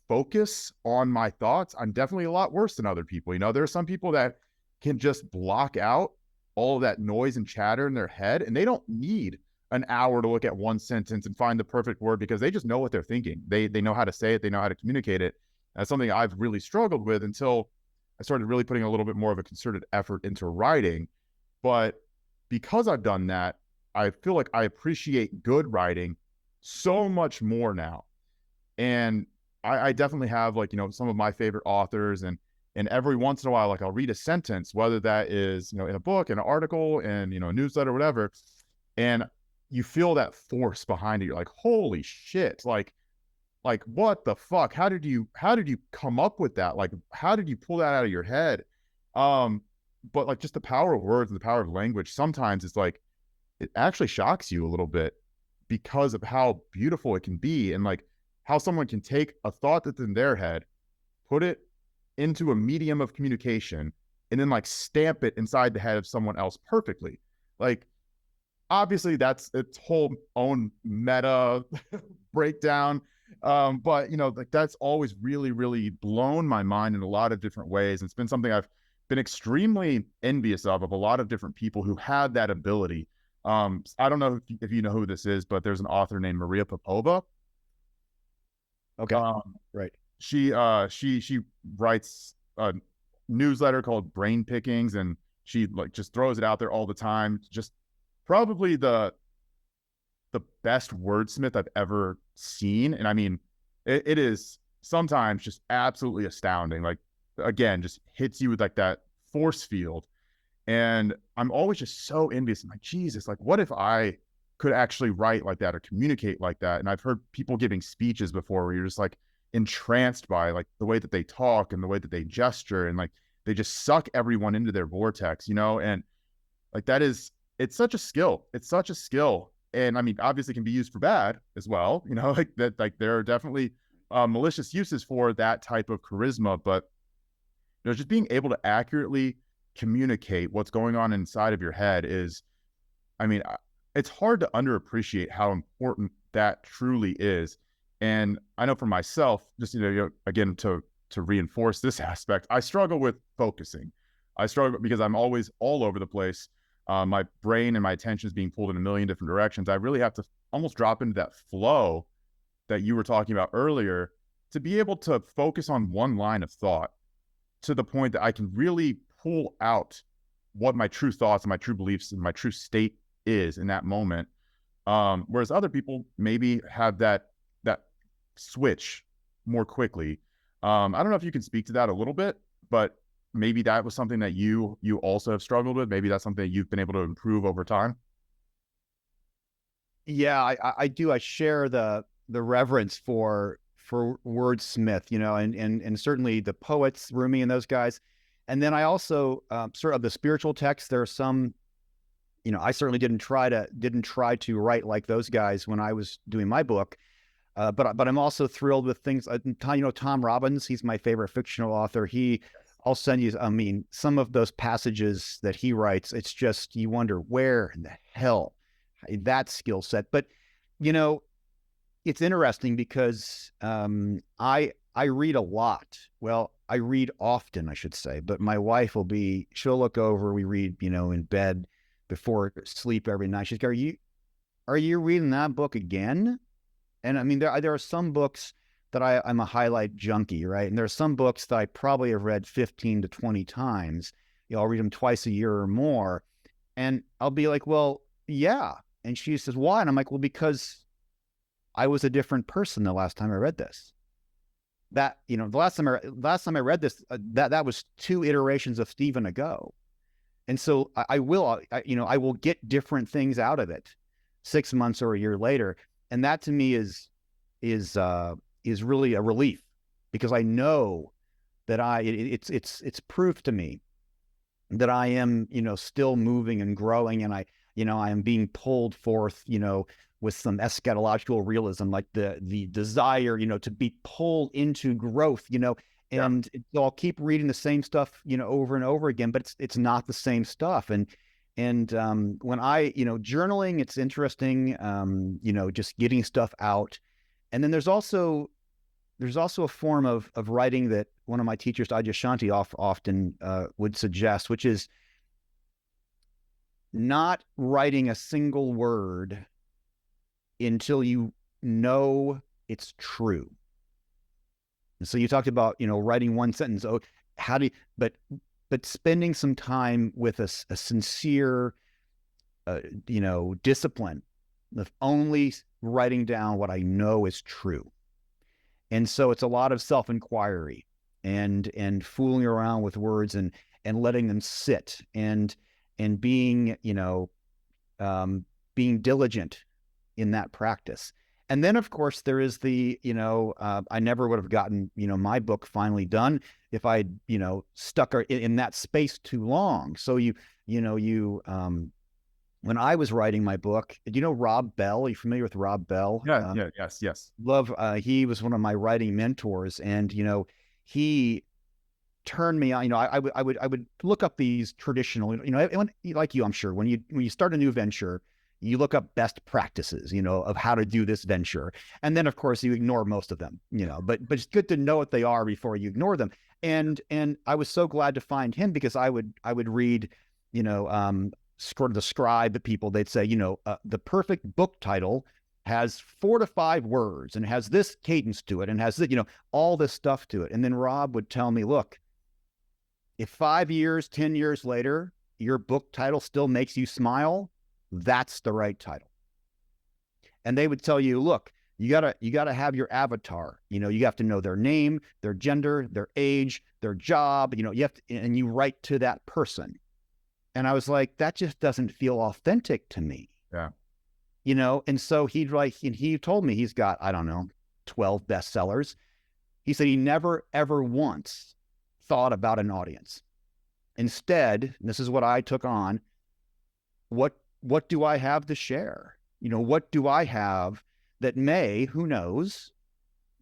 focus on my thoughts, I'm definitely a lot worse than other people. You know, there are some people that can just block out all of that noise and chatter in their head, and they don't need an hour to look at one sentence and find the perfect word because they just know what they're thinking. They know how to say it, they know how to communicate it. That's something I've really struggled with until I started really putting a little bit more of a concerted effort into writing. But because I've done that, I feel like I appreciate good writing so much more now. And I definitely have, like, you know, some of my favorite authors, and every once in a while, like, I'll read a sentence, whether that is, you know, in a book, an article, and, you know, a newsletter, whatever, and you feel that force behind it. You're like, holy shit, like what the fuck? How did you come up with that? Like, how did you pull that out of your head? Um, but like just the power of words and the power of language, sometimes it's like it actually shocks you a little bit because of how beautiful it can be, and like how someone can take a thought that's in their head, put it into a medium of communication, and then like stamp it inside the head of someone else perfectly. Like, obviously that's its whole own meta breakdown. But you know, like that's always really, really blown my mind in a lot of different ways. It's been something I've been extremely envious of a lot of different people who had that ability. I don't know if you know who this is, but there's an author named Maria Popova. Okay. Um, Right. she writes a newsletter called Brain Pickings, and she like just throws it out there all the time. Just probably the best wordsmith I've ever seen. And I mean, it is sometimes just absolutely astounding. Like, again, just hits you with like that force field. And I'm always just so envious. I'm like, Jesus, like, what if I could actually write like that or communicate like that? And I've heard people giving speeches before where you're just like entranced by like the way that they talk and the way that they gesture, and like they just suck everyone into their vortex, you know? And like that is, it's such a skill. It's such a skill. And I mean, obviously can be used for bad as well, you know, like that, like there are definitely malicious uses for that type of charisma, but you know, just being able to accurately communicate what's going on inside of your head is, I mean, it's hard to underappreciate how important that truly is. And I know for myself, just, you know, again, to reinforce this aspect, I struggle with focusing. I struggle because I'm always all over the place. My brain and my attention is being pulled in a million different directions. I really have to almost drop into that flow that you were talking about earlier to be able to focus on one line of thought to the point that I can really pull out what my true thoughts and my true beliefs and my true state is in that moment. Whereas other people maybe have that switch more quickly. I don't know if you can speak to that a little bit, but maybe that was something that you also have struggled with. Maybe that's something that you've been able to improve over time. Yeah, I do. I share the reverence for wordsmith, you know, and certainly the poets, Rumi and those guys. And then I also sort of the spiritual texts. There are some, you know, I certainly didn't try to write like those guys when I was doing my book. But I'm also thrilled with things. You know, Tom Robbins. He's my favorite fictional author. I'll send you. I mean, some of those passages that he writes. It's just you wonder where in the hell that skill set. But you know, it's interesting because I read a lot. Well, I read often, I should say. But my wife she'll look over. We read, you know, in bed before sleep every night. She's like, "Are you reading that book again?" And I mean, there are some books that I'm a highlight junkie, right? And there are some books that I probably have read 15 to 20 times. You know, I'll read them twice a year or more. And I'll be like, well, yeah. And she says, why? And I'm like, well, because I was a different person the last time I read this. That, you know, the last time I read this, that was two iterations of Stephen ago. And so I will get different things out of it 6 months or a year later. And that to me is really a relief because I know that it's proof to me that I am, you know, still moving and growing, and I am being pulled forth, you know, with some eschatological realism, like the desire, you know, to be pulled into growth, you know. Yeah. And so I'll keep reading the same stuff, you know, over and over again, but it's not the same stuff. And when you know, journaling, it's interesting, you know, just getting stuff out. And then there's also there's also a form of writing that one of my teachers, Adyashanti, often would suggest, which is not writing a single word until you know it's true. And so you talked about, writing one sentence. Oh, how do you, but spending some time with a sincere, discipline of only writing down what I know is true. And so it's a lot of self-inquiry and fooling around with words and letting them sit and being, being diligent in that practice. And then, of course, there is the, I never would have gotten, my book finally done if I, stuck in that space too long. So when I was writing my book, do you know Rob Bell? Are you familiar with Rob Bell? Yeah, yes. Love, he was one of my writing mentors, and, he turned me on. I would look up these traditional, like you, I'm sure when you start a new venture, you look up best practices, of how to do this venture. And then of course you ignore most of them, but it's good to know what they are before you ignore them. And I was so glad to find him, because I would read, sort of the scribe people, they'd say, the perfect book title has 4 to 5 words and has this cadence to it and has all this stuff to it. And then Rob would tell me, look, if 5 years, 10 years later, your book title still makes you smile, that's the right title. And they would tell you, look, you gotta have your avatar. You have to know their name, their gender, their age, their job. You have to, and you write to that person. And I was like, that just doesn't feel authentic to me. Yeah. And so he told me he's got, I don't know, 12 bestsellers. He said he never, ever once thought about an audience. Instead, and this is what I took on, what do I have to share? What do I have that may, who knows,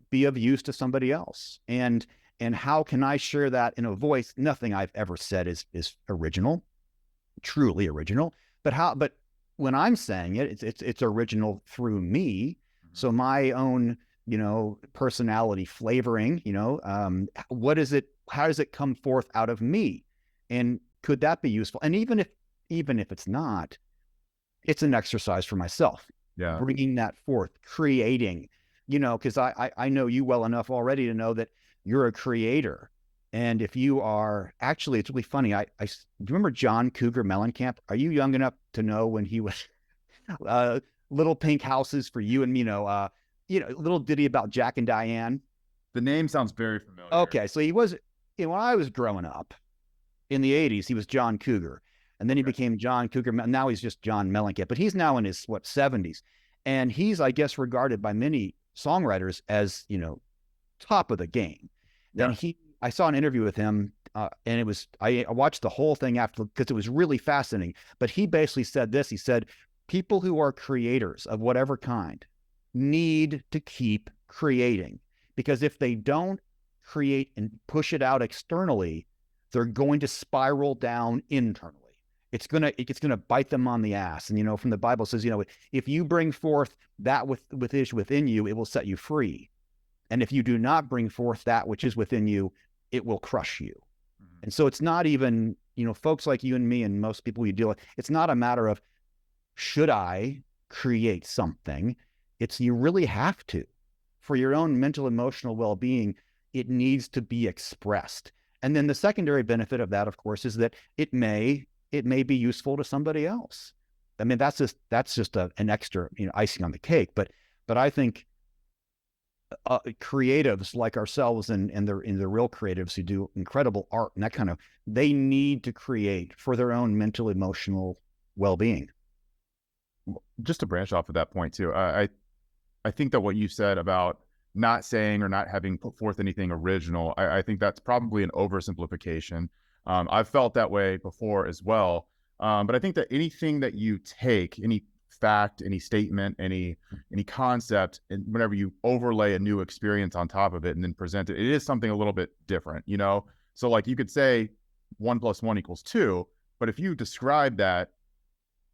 be of use to somebody else? And how can I share that in a voice? Nothing I've ever said is original, truly original. But when I'm saying it, it's original through me. Mm-hmm. So my own, personality flavoring, what is it? How does it come forth out of me? And could that be useful? And even if it's not, it's an exercise for myself. Yeah. Bringing that forth, creating, because I know you well enough already to know that you're a creator. And if you are, actually, it's really funny. Do you remember John Cougar Mellencamp? Are you young enough to know when he was Little Pink Houses for You and Me? Little ditty about Jack and Diane. The name sounds very familiar. Okay, so he was, when I was growing up in the 80s, he was John Cougar. And then he became John Cougar. Now he's just John Mellencamp. But he's now in his, 70s. And he's, I guess, regarded by many songwriters as, top of the game. Yeah. And I saw an interview with him, and I watched the whole thing after, because it was really fascinating. But he basically said this. He said, people who are creators of whatever kind need to keep creating, because if they don't create and push it out externally, they're going to spiral down internally. It's gonna bite them on the ass. And from the Bible says, if you bring forth that which is within you, it will set you free. And if you do not bring forth that which is within you, it will crush you. Mm-hmm. And so it's not even, folks like you and me and most people you deal with, it's not a matter of, should I create something? It's, you really have to. For your own mental, emotional well-being, it needs to be expressed. And then the secondary benefit of that, of course, is that it may be useful to somebody else. I mean, that's just an extra, icing on the cake. But I think creatives like ourselves and the real creatives who do incredible art and that kind of, they need to create for their own mental, emotional well-being. Just to branch off of that point too, I think that what you said about not saying or not having put forth anything original, I think that's probably an oversimplification. I've felt that way before as well. But I think that anything that you take, any fact, any statement, any concept, and whenever you overlay a new experience on top of it and then present it, it is something a little bit different, So like you could say 1 + 1 = 2, but if you describe that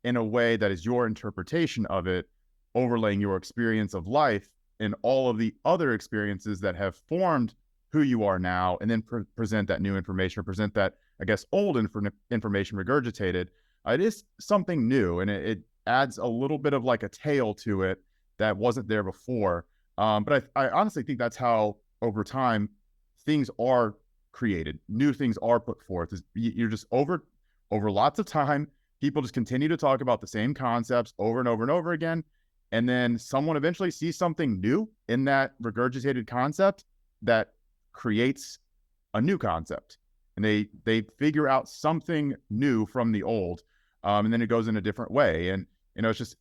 in a way that is your interpretation of it, overlaying your experience of life, in all of the other experiences that have formed who you are now, and then present that new information, or present that, I guess, old information regurgitated. It is something new, and it adds a little bit of like a tail to it that wasn't there before. But I honestly think that's how, over time, things are created. New things are put forth. You're just over lots of time, people just continue to talk about the same concepts over and over and over again. And then someone eventually sees something new in that regurgitated concept that creates a new concept. And they figure out something new from the old. And then it goes in a different way. And,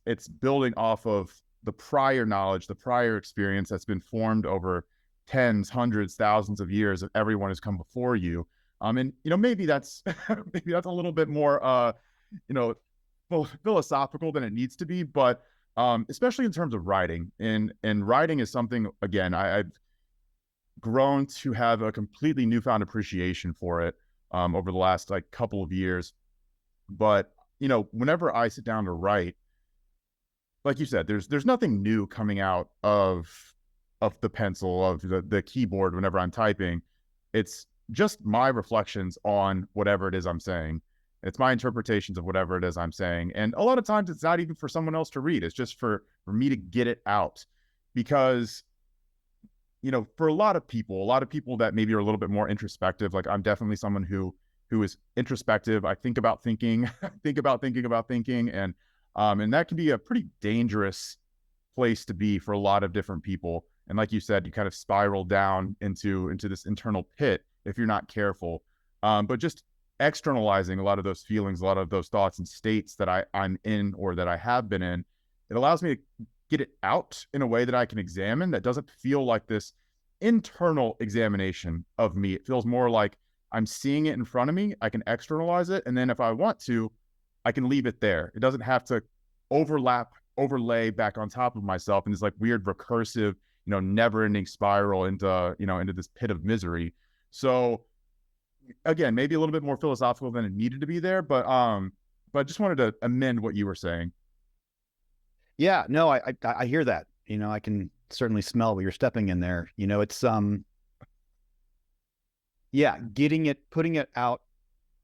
it's building off of the prior knowledge, the prior experience that's been formed over tens, hundreds, thousands of years of everyone has come before you. And maybe that's maybe that's a little bit more philosophical than it needs to be, but especially in terms of writing. And writing is something, again, I've grown to have a completely newfound appreciation for it over the last like couple of years. But whenever I sit down to write, like you said, there's nothing new coming out of the pencil, of the keyboard whenever I'm typing. It's just my reflections on whatever it is I'm saying. It's my interpretations of whatever it is I'm saying. And a lot of times it's not even for someone else to read. It's just for me to get it out. Because, for a lot of people that maybe are a little bit more introspective, like I'm definitely someone who is introspective. I think about thinking, think about thinking about thinking. And that can be a pretty dangerous place to be for a lot of different people. And like you said, you kind of spiral down into this internal pit if you're not careful. But just externalizing a lot of those feelings, a lot of those thoughts and states that I'm in, or that I have been in, it allows me to get it out in a way that I can examine, that doesn't feel like this internal examination of me. It feels more like I'm seeing it in front of me. I can externalize it. And then if I want to, I can leave it there. It doesn't have to overlay back on top of myself in this like weird recursive, never ending spiral into this pit of misery. So again, maybe a little bit more philosophical than it needed to be there, but just wanted to amend what you were saying. Yeah, no, I hear that. I can certainly smell where you're stepping in there. It's getting it, putting it out,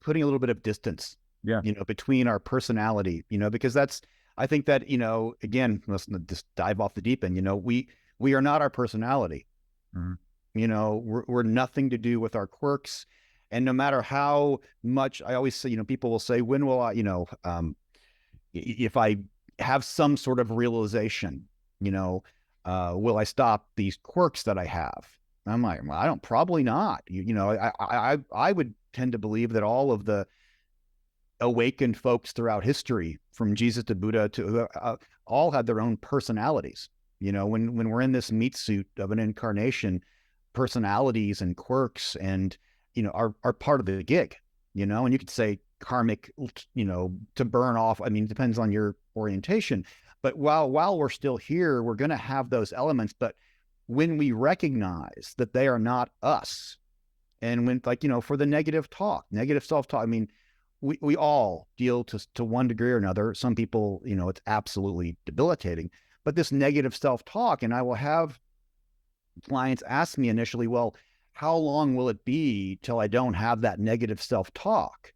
putting a little bit of distance, between our personality, because I think that, again, let's just dive off the deep end. We are not our personality. Mm-hmm. We're nothing to do with our quirks. And no matter how much, I always say, people will say, when will I, if I have some sort of realization, will I stop these quirks that I have? I'm like, well, probably not. I would tend to believe that all of the awakened folks throughout history, from Jesus to Buddha to all had their own personalities. When we're in this meat suit of an incarnation, personalities and quirks and are part of the gig. And you could say karmic, to burn off. I mean, it depends on your orientation. But while we're still here, we're going to have those elements. But when we recognize that they are not us, and when, for the negative self-talk, I mean, we all deal to one degree or another. Some people, it's absolutely debilitating. But this negative self-talk, and I will have clients ask me initially, well, how long will it be till I don't have that negative self-talk?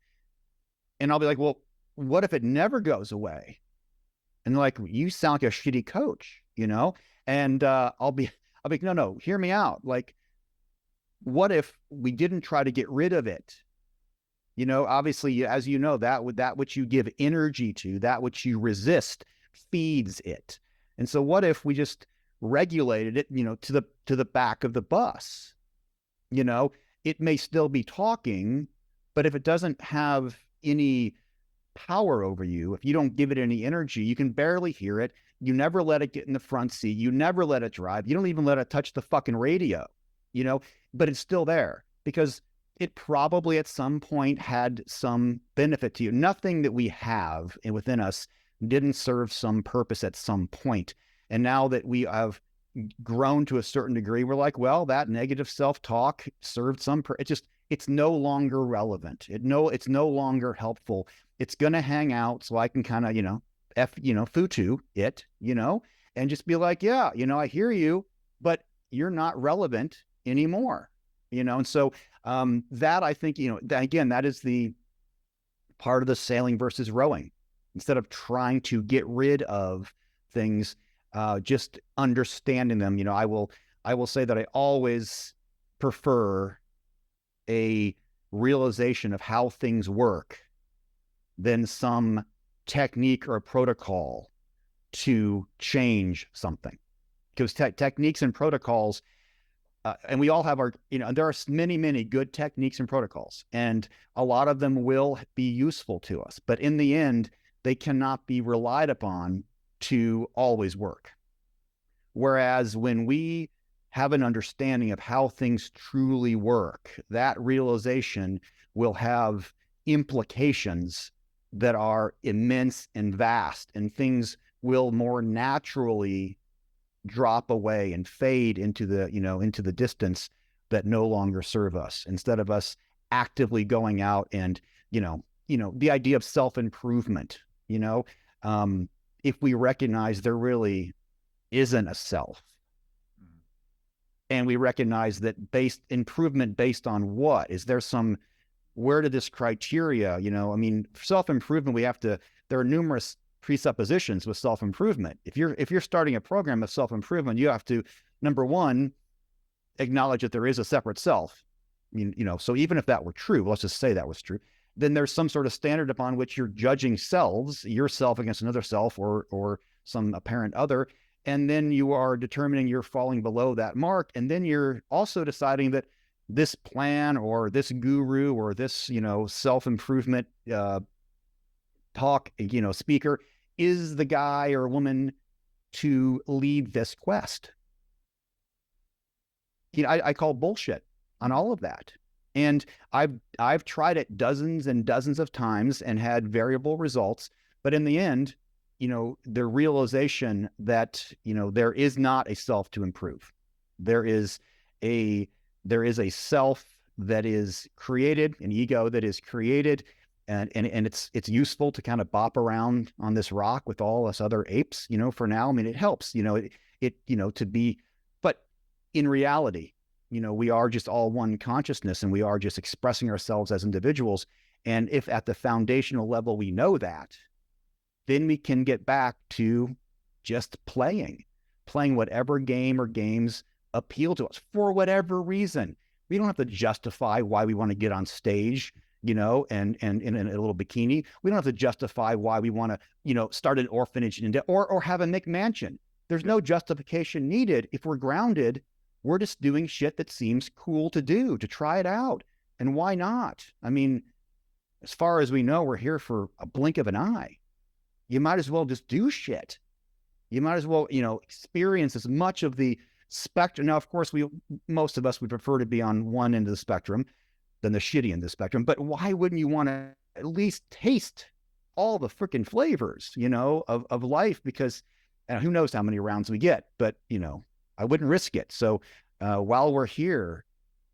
And I'll be like, well, what if it never goes away? And they're like, you sound like a shitty coach, And I'll be like, no, hear me out. Like, what if we didn't try to get rid of it? Obviously, as that which you give energy to, that which you resist, feeds it. And so what if we just regulated it, to the back of the bus? It may still be talking, but if it doesn't have any power over you, if you don't give it any energy, you can barely hear it. You never let it get in the front seat. You never let it drive. You don't even let it touch the fucking radio, but it's still there because it probably at some point had some benefit to you. Nothing that we have within us didn't serve some purpose at some point. And now that we have grown to a certain degree, we're like, well, that negative self-talk served some it's no longer relevant. It's no longer helpful. It's going to hang out so I can kind of, futu it, and just be like, yeah, I hear you. but you're not relevant anymore, And so that, I think, again, that is the part of the sailing versus rowing. Instead of trying to get rid of things, just understanding them. I will say that I always prefer a realization of how things work than some technique or protocol to change something. Because techniques and protocols, and we all have our, there are many, many good techniques and protocols, and a lot of them will be useful to us. But in the end, they cannot be relied upon to always work. Whereas when we have an understanding of how things truly work, that realization will have implications that are immense and vast, and things will more naturally drop away and fade into the distance that no longer serve us, instead of us actively going out and the idea of self-improvement. If we recognize there really isn't a self, and we recognize that improvement based on what? Is there where did this criteria, self-improvement, there are numerous presuppositions with self-improvement. If you're starting a program of self-improvement, you have to, number one, acknowledge that there is a separate self. So even if that were true, let's just say that was true, then there's some sort of standard upon which you're judging yourself against another self, or some apparent other. And then you are determining you're falling below that mark. And then you're also deciding that this plan or this guru or this, self-improvement talk, speaker is the guy or woman to lead this quest. I call bullshit on all of that. And I've tried it dozens and dozens of times and had variable results. But in the end, the realization that, there is not a self to improve. There is a self that is created, an ego that is created, and it's useful to kind of bop around on this rock with all us other apes, for now. I mean, it helps, to be, but in reality, we are just all one consciousness, and we are just expressing ourselves as individuals. And if at the foundational level we know that, then we can get back to just playing whatever game or games appeal to us for whatever reason. We don't have to justify why we want to get on stage, and in a little bikini. We don't have to justify why we want to, start an orphanage in India or have a McMansion. There's no justification needed. If we're grounded, we're just doing shit that seems cool to do, to try it out. And why not? I mean, as far as we know, we're here for a blink of an eye. You might as well just do shit. You might as well, experience as much of the spectrum. Now, of course, most of us would prefer to be on one end of the spectrum than the shitty end of the spectrum. But why wouldn't you want to at least taste all the freaking flavors, of life? Because who knows how many rounds we get, but, I wouldn't risk it. So while we're here,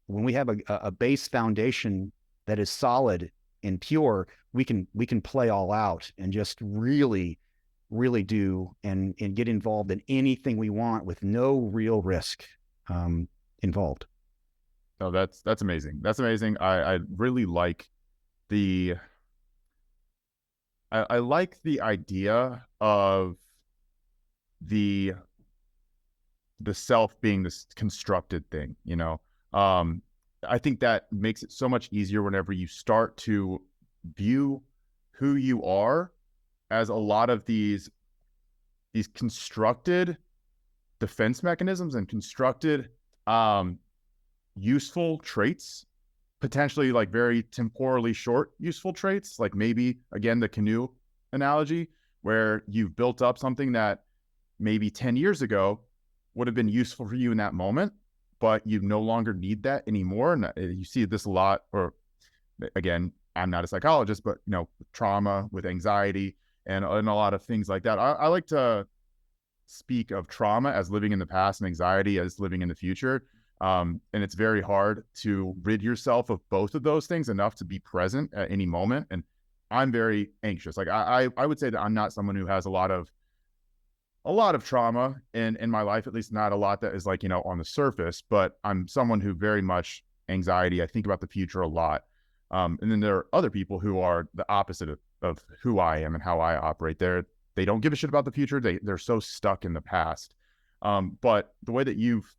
when we have a base foundation that is solid and pure, we can play all out and just really, really do and get involved in anything we want with no real risk involved. Oh, that's amazing. That's amazing. I really like I like the idea of the self being this constructed thing, I think that makes it so much easier whenever you start to view who you are as a lot of these constructed defense mechanisms and constructed useful traits, potentially like very temporally short useful traits, like maybe, again, the canoe analogy, where you've built up something that maybe 10 years ago would have been useful for you in that moment, but you no longer need that anymore. And you see this a lot, or again, I'm not a psychologist, but with trauma, with anxiety, and a lot of things like that. I like to speak of trauma as living in the past and anxiety as living in the future. And it's very hard to rid yourself of both of those things enough to be present at any moment. And I'm very anxious. Like I would say that I'm not someone who has a lot of a lot of trauma in my life, at least not a lot that is like, on the surface, but I'm someone who very much anxiety. I think about the future a lot. And then there are other people who are the opposite of who I am and how I operate. They don't give a shit about the future. They're so stuck in the past. But the way that you've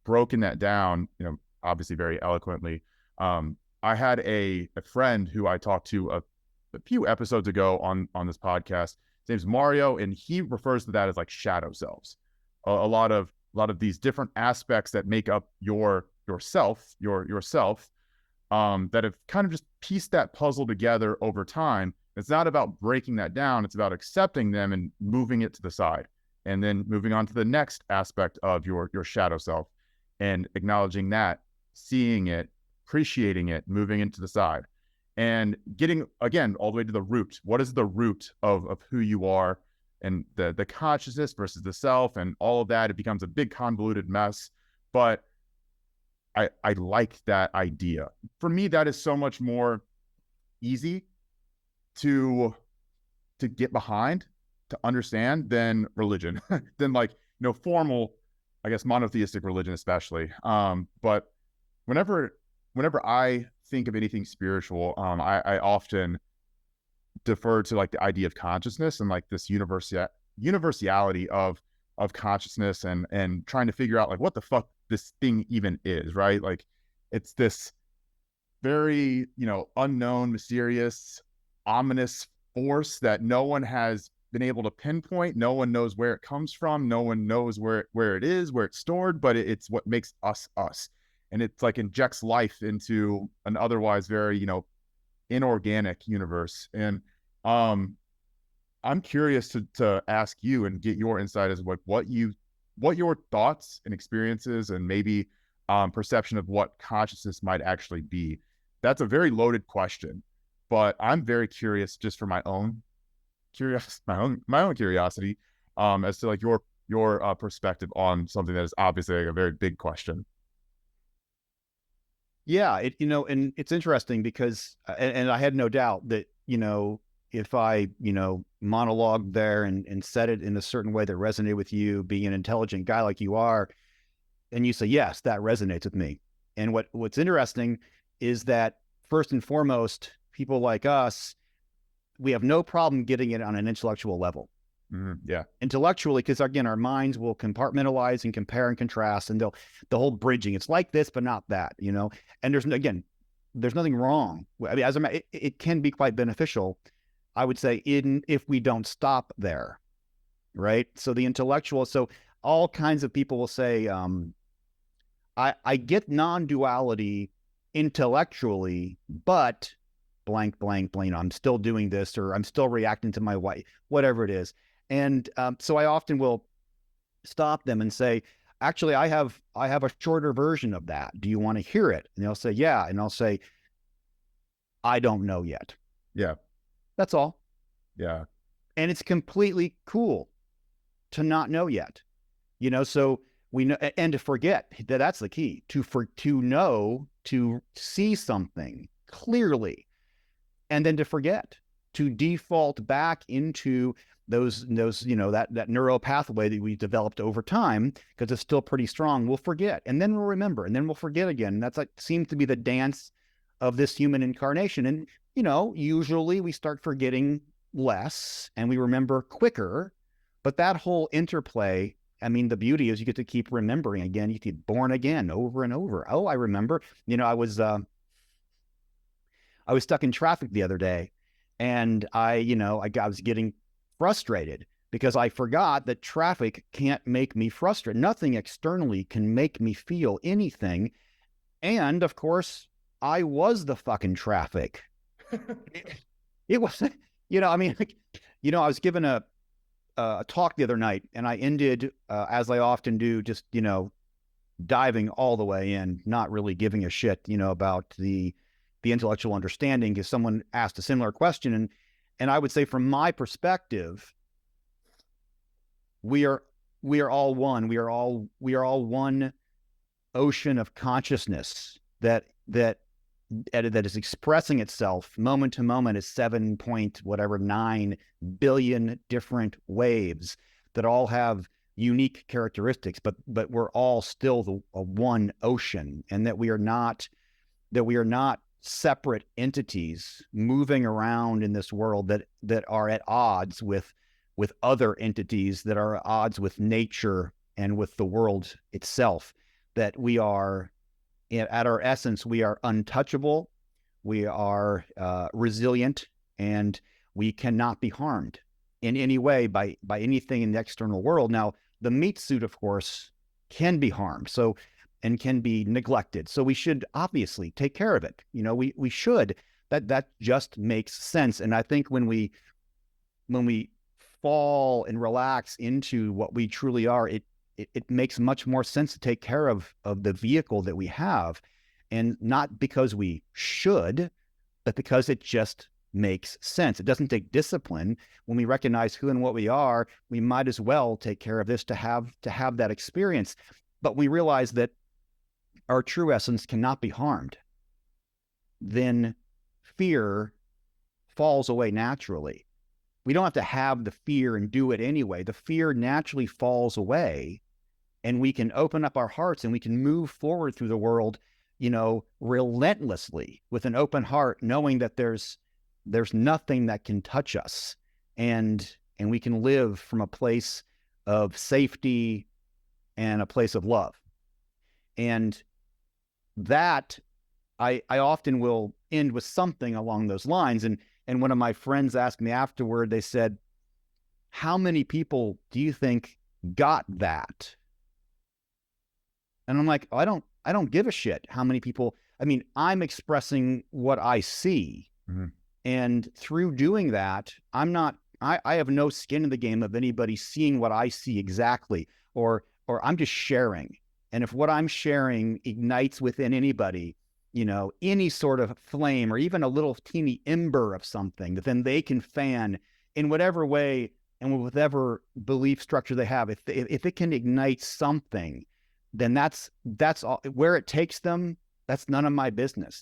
broken that down, obviously very eloquently. I had a friend who I talked to a few episodes ago on this podcast. His name's Mario, and he refers to that as like shadow selves. A lot of these different aspects that make up yourself, that have kind of just pieced that puzzle together over time. It's not about breaking that down. It's about accepting them and moving it to the side, and then moving on to the next aspect of your shadow self and acknowledging that, seeing it, appreciating it, moving into the side, and getting, again, all the way to the root. What is the root of who you are, and the consciousness versus the self and all of that? It becomes a big convoluted mess, but I like that idea. For me, that is so much more easy to get behind, to understand, than religion, than like, formal, I guess, monotheistic religion, especially. But whenever I think of anything spiritual, I often defer to like the idea of consciousness and like this universality of consciousness, and trying to figure out like what the fuck this thing even is, right? Like it's this very, unknown, mysterious, ominous force that no one has been able to pinpoint. No one knows where it comes from. No one knows where it is, where it's stored, but it's what makes us us. And it's like injects life into an otherwise very, inorganic universe. And I'm curious to ask you and get your insight as like what your thoughts and experiences and maybe perception of what consciousness might actually be. That's a very loaded question, but I'm very curious, just for my own curiosity, as to like your perspective on something that is obviously like a very big question. Yeah, and it's interesting because, and I had no doubt that, if I, monologue there and said it in a certain way that resonated with you, being an intelligent guy like you are, and you say, yes, that resonates with me. And what's interesting is that, first and foremost, people like us, we have no problem getting it on an intellectual level. Mm-hmm. Yeah. Intellectually, because again, our minds will compartmentalize and compare and contrast, and the whole bridging. It's like this, but not that, And there's nothing wrong. I mean, it can be quite beneficial, I would say, if we don't stop there, right? So the intellectual. So all kinds of people will say, I get non-duality intellectually, but blank, blank, blank. I'm still doing this, or I'm still reacting to my wife, whatever it is. And so I often will stop them and say, actually, I have a shorter version of that. Do you want to hear it? And they'll say, yeah. And I'll say, I don't know yet. Yeah. That's all. Yeah. And it's completely cool to not know yet, so we know, and to forget that's the key, to know, to see something clearly, and then to forget, to default back into those that neural pathway that we developed over time, because it's still pretty strong. We'll forget, and then we'll remember, and then we'll forget again. And that's like seems to be the dance of this human incarnation. And usually we start forgetting less and we remember quicker. But that whole interplay, I mean, the beauty is you get to keep remembering again. You get born again over and over. Oh, I remember. I was stuck in traffic the other day, and I was getting frustrated because I forgot that traffic can't make me frustrated. Nothing externally can make me feel anything. And of course, I was the fucking traffic. It was, I mean, I was given a talk the other night, and I ended, as I often do, just, diving all the way in, not really giving a shit, about the intellectual understanding, because someone asked a similar question. And I would say, from my perspective, we are all one. We are all one ocean of consciousness that is expressing itself moment to moment as 7 point whatever 9 billion different waves. that all have unique characteristics, but we're all still the one ocean, and that we are not separate entities moving around in this world that are at odds with other entities, that are at odds with nature and with the world itself. That we are, at our essence, we are untouchable, we are resilient, and we cannot be harmed in any way by anything in the external world. Now, the meat suit, of course, can be harmed, and can be neglected. So we should obviously take care of it. We should. That just makes sense. And I think when we fall and relax into what we truly are, it makes much more sense to take care of the vehicle that we have, and not because we should, but because it just makes sense. It doesn't take discipline. When we recognize who and what we are, we might as well take care of this to have that experience. But we realize that our true essence cannot be harmed. Then fear falls away naturally. We don't have the fear and do it anyway. The fear naturally falls away, and we can open up our hearts and we can move forward through the world, relentlessly with an open heart, knowing that there's nothing that can touch us, and we can live from a place of safety and a place of love. And that I often will end with something along those lines. And one of my friends asked me afterward, they said, how many people do you think got that? And I'm like, I don't give a shit how many people. I mean, I'm expressing what I see. Mm-hmm. And through doing that, I have no skin in the game of anybody seeing what I see exactly, or I'm just sharing. And if what I'm sharing ignites within anybody, any sort of flame, or even a little teeny ember of something that then they can fan in whatever way and with whatever belief structure they have, if it can ignite something, then that's all. Where it takes them, that's none of my business.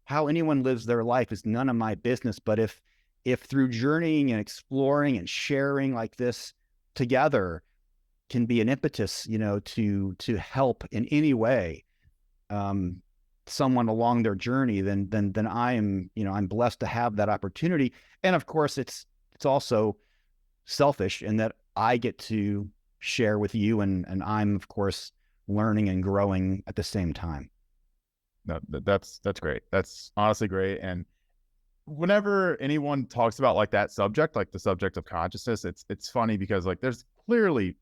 How anyone lives their life is none of my business. But if through journeying and exploring and sharing like this together can be an impetus, to help in any way someone along their journey, then I am, I'm blessed to have that opportunity. And of course, it's also selfish in that I get to share with you, and I'm of course learning and growing at the same time. No, that's great. That's honestly great. And whenever anyone talks about like that subject, like the subject of consciousness, it's funny because like there's clearly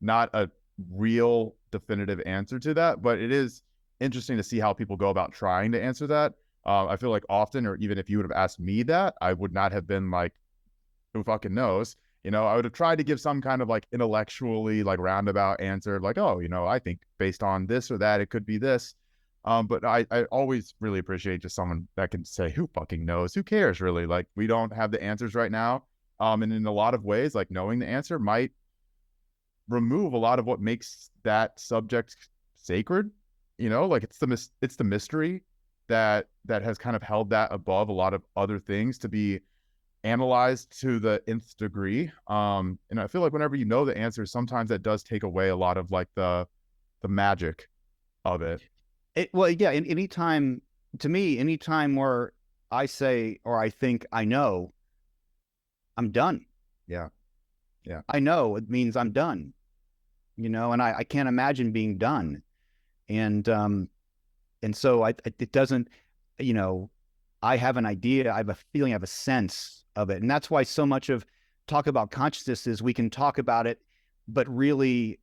not a real definitive answer to that, but it is interesting to see how people go about trying to answer that. I feel like often, or even if you would have asked me that, I would not have been like, who fucking knows? I would have tried to give some kind of like intellectually like roundabout answer, like, oh, I think based on this or that, it could be this. But I always really appreciate just someone that can say, who fucking knows? Who cares, really? Like, we don't have the answers right now. And in a lot of ways, like knowing the answer might remove a lot of what makes that subject sacred. Like it's the mystery that has kind of held that above a lot of other things to be analyzed to the nth degree. And I feel like whenever you know the answer, sometimes that does take away a lot of like the magic of it. Well, yeah. Anytime where I say or I think I know, I'm done. Yeah. I know it means I'm done. And I can't imagine being done. And so it doesn't. I have an idea. I have a feeling. I have a sense of it, and that's why so much of talk about consciousness is we can talk about it, but really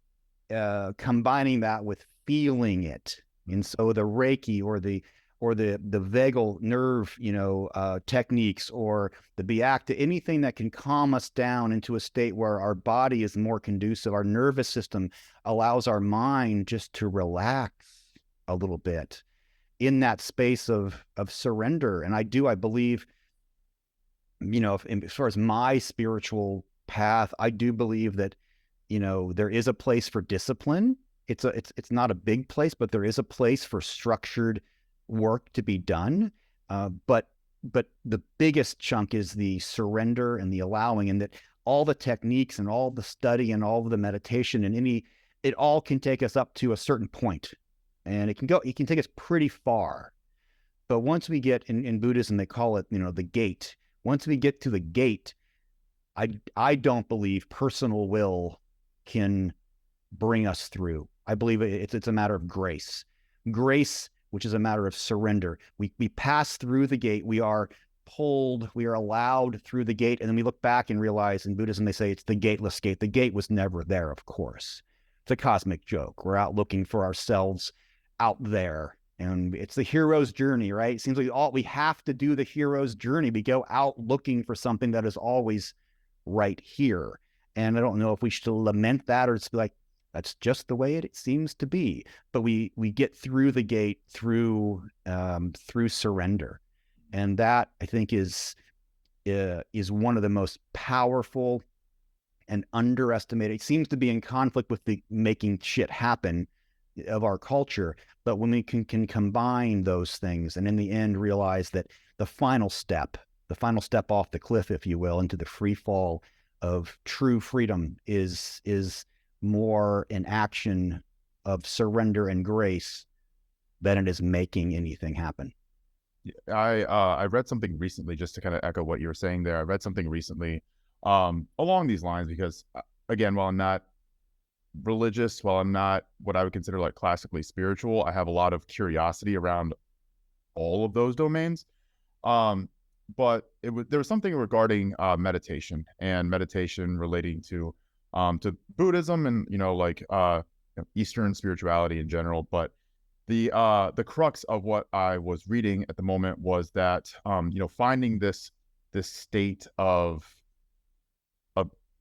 combining that with feeling it. And so the Reiki or the vagal nerve, techniques, or the Bhakti, anything that can calm us down into a state where our body is more conducive, our nervous system allows our mind just to relax a little bit in that space of surrender. And I believe, as far as my spiritual path, I do believe that, there is a place for discipline. It's not a big place, but there is a place for structured work to be done. But the biggest chunk is the surrender and the allowing, and that all the techniques and all the study and all of the meditation and it all can take us up to a certain point, and it can take us pretty far. But once we get in Buddhism, they call it, the gate. Once we get to the gate, I don't believe personal will can bring us through. I believe it's a matter of grace, which is a matter of surrender. We pass through the gate. We are pulled. We are allowed through the gate, and then we look back and realize in Buddhism they say it's the gateless gate. The gate was never there, of course. It's a cosmic joke. We're out looking for ourselves out there. And it's the hero's journey, right? It seems like we have to do the hero's journey. We go out looking for something that is always right here. And I don't know if we should lament that or just be like, that's just the way it seems to be. But we get through the gate through surrender. And that, I think, is one of the most powerful and underestimated. It seems to be in conflict with the making shit happen of our culture. But when we can combine those things and in the end realize that the final step off the cliff, if you will, into the free fall of true freedom is more an action of surrender and grace than it is making anything happen. I read something recently, just to kind of echo what you were saying there. I read something recently along these lines because, again, while I'm not religious, while I'm not what I would consider like classically spiritual, I have a lot of curiosity around all of those domains. But there was something regarding meditation and meditation relating to Buddhism and Eastern spirituality in general. But the crux of what I was reading at the moment was that finding this state of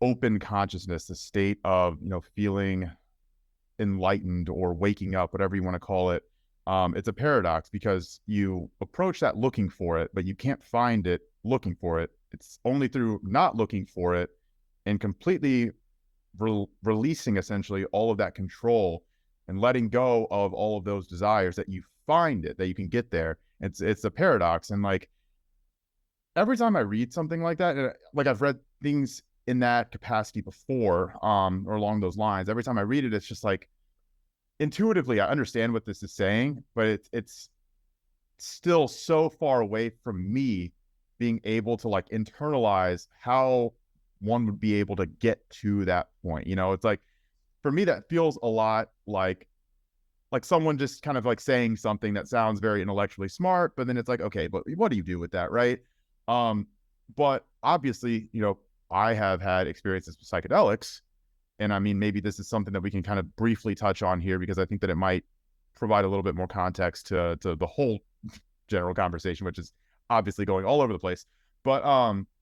open consciousness, the state of feeling enlightened or waking up, whatever you want to call it. It's a paradox because you approach that looking for it, but you can't find it looking for it. It's only through not looking for it and completely releasing essentially all of that control and letting go of all of those desires that you find it, that you can get there. It's a paradox. And like every time I read something like that, like I've read things in that capacity before, or along those lines, every time I read it, it's just like, intuitively, I understand what this is saying, but it's still so far away from me being able to like internalize how one would be able to get to that point. It's like, for me, that feels a lot like someone just kind of like saying something that sounds very intellectually smart, but then it's like, okay, but what do you do with that, right? But obviously, I have had experiences with psychedelics. And I mean, maybe this is something that we can kind of briefly touch on here because I think that it might provide a little bit more context to the whole general conversation, which is obviously going all over the place. But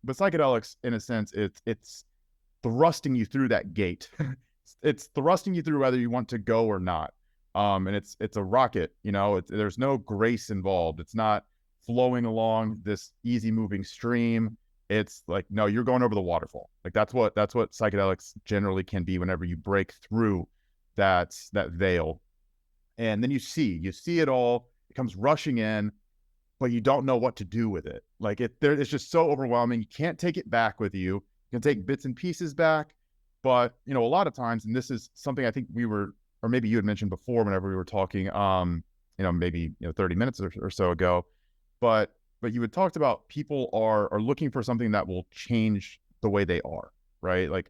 psychedelics, in a sense, it's thrusting you through that gate. It's thrusting you through whether you want to go or not. And it's a rocket. There's no grace involved. It's not flowing along this easy moving stream. It's like, no, you're going over the waterfall. Like that's what psychedelics generally can be whenever you break through that veil. And then you see it all. It comes rushing in, but you don't know what to do with it. Like it's just so overwhelming. You can't take it back with you. You can take bits and pieces back, but a lot of times, and this is something I think or maybe you had mentioned before whenever we were talking, maybe 30 minutes or so ago, but you had talked about people are looking for something that will change the way they are, right? Like,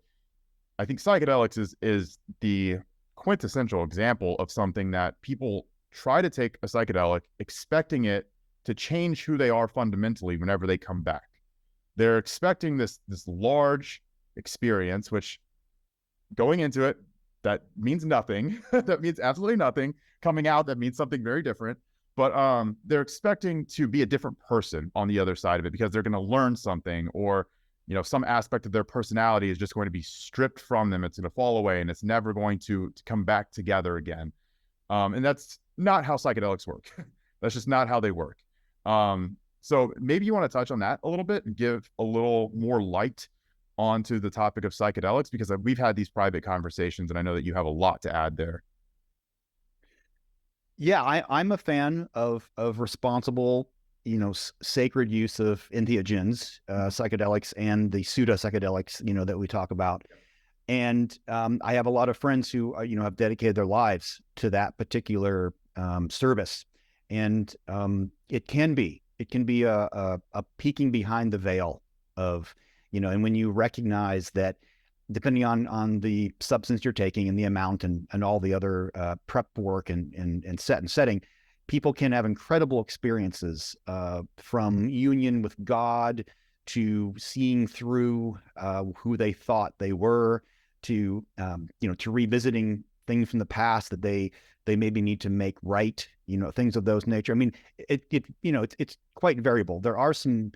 I think psychedelics is the quintessential example of something that people try to take a psychedelic expecting it to change who they are fundamentally whenever they come back. They're expecting this large experience, which going into it, that means nothing. That means absolutely nothing. Coming out, that means something very different. But they're expecting to be a different person on the other side of it because they're going to learn something, or some aspect of their personality is just going to be stripped from them. It's going to fall away, and it's never going to come back together again. And that's not how psychedelics work. That's just not how they work. So maybe you want to touch on that a little bit and give a little more light onto the topic of psychedelics, because we've had these private conversations, and I know that you have a lot to add there. Yeah, I'm a fan of responsible sacred use of entheogens, psychedelics, and the pseudo psychedelics, that we talk about. And I have a lot of friends who, have dedicated their lives to that particular service. And it can be a peeking behind the veil of, and when you recognize that, depending on the substance you're taking and the amount and all the other prep work and setting, people can have incredible experiences from union with God to seeing through who they thought they were, to to revisiting things from the past that they maybe need to make right, things of those nature. I mean, it's quite variable. There are some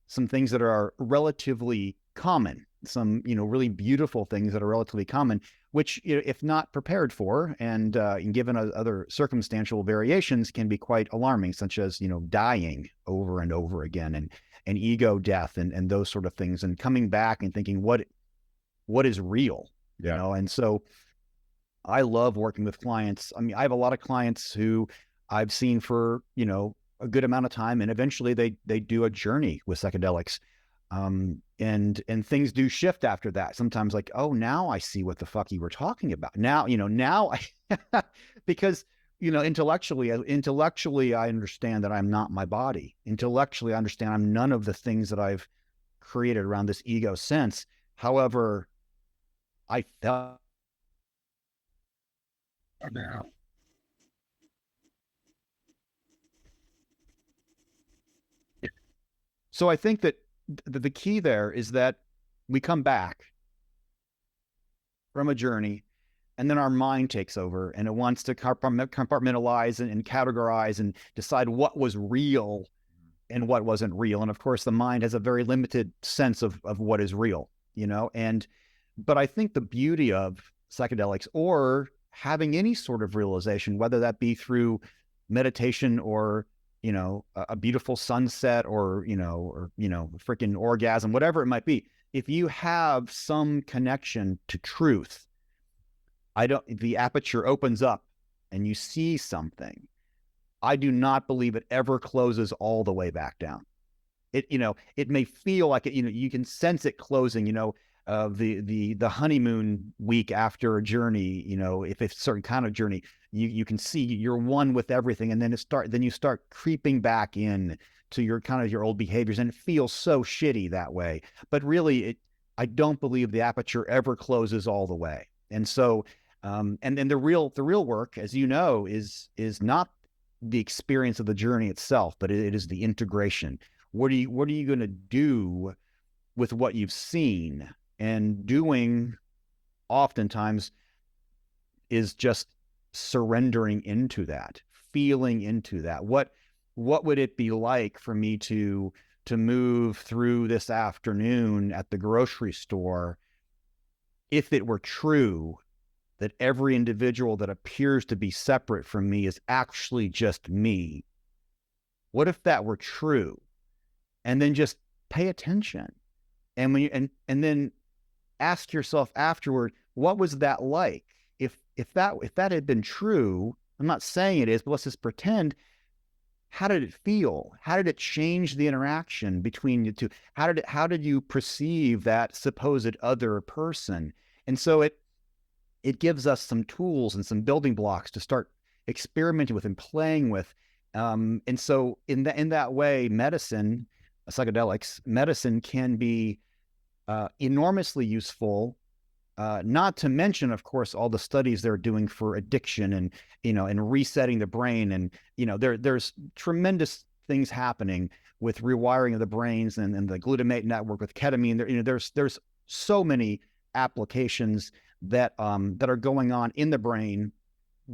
things that are relatively common, some really beautiful things that are relatively common, which, if not prepared for and given other circumstantial variations, can be quite alarming, such as dying over and over again, and ego death, and those sort of things, and coming back and thinking what is real. And so I love working with clients. I mean, I have a lot of clients who I've seen for a good amount of time, and eventually they do a journey with psychedelics. And things do shift after that. Sometimes, like, oh, now I see what the fuck you were talking about. Now, now I, because, intellectually, I understand that I'm not my body. Intellectually, I understand I'm none of the things that I've created around this ego sense. However, I felt. So I think that the key there is that we come back from a journey, and then our mind takes over, and it wants to compartmentalize and categorize and decide what was real and what wasn't real. And of course, the mind has a very limited sense of what is real, but I think the beauty of psychedelics, or having any sort of realization, whether that be through meditation or a beautiful sunset, or freaking orgasm, whatever it might be, if you have some connection to truth, the aperture opens up and you see something. I do not believe it ever closes all the way back down. It may feel like it, you can sense it closing, the honeymoon week after a journey, if it's a certain kind of journey, you can see you're one with everything. And then you start creeping back in to your old behaviors, and it feels so shitty that way. But really, I don't believe the aperture ever closes all the way. And so, and then the real work, as you know, is not the experience of the journey itself, but it is the integration. What are you going to do with what you've seen? And doing oftentimes is just surrendering into that, feeling into that. What would it be like for me to move through this afternoon at the grocery store if it were true that every individual that appears to be separate from me is actually just me? What if that were true? And then just pay attention. And when and then ask yourself afterward, what was that like? If that had been true, I'm not saying it is, but let's just pretend. How did it feel? How did it change the interaction between you two? How did you perceive that supposed other person? And so it gives us some tools and some building blocks to start experimenting with and playing with. And so in that way, psychedelics medicine can be enormously useful. Not to mention, of course, all the studies they're doing for addiction and and resetting the brain, and there's tremendous things happening with rewiring of the brains and the glutamate network with ketamine. There's so many applications that are going on in the brain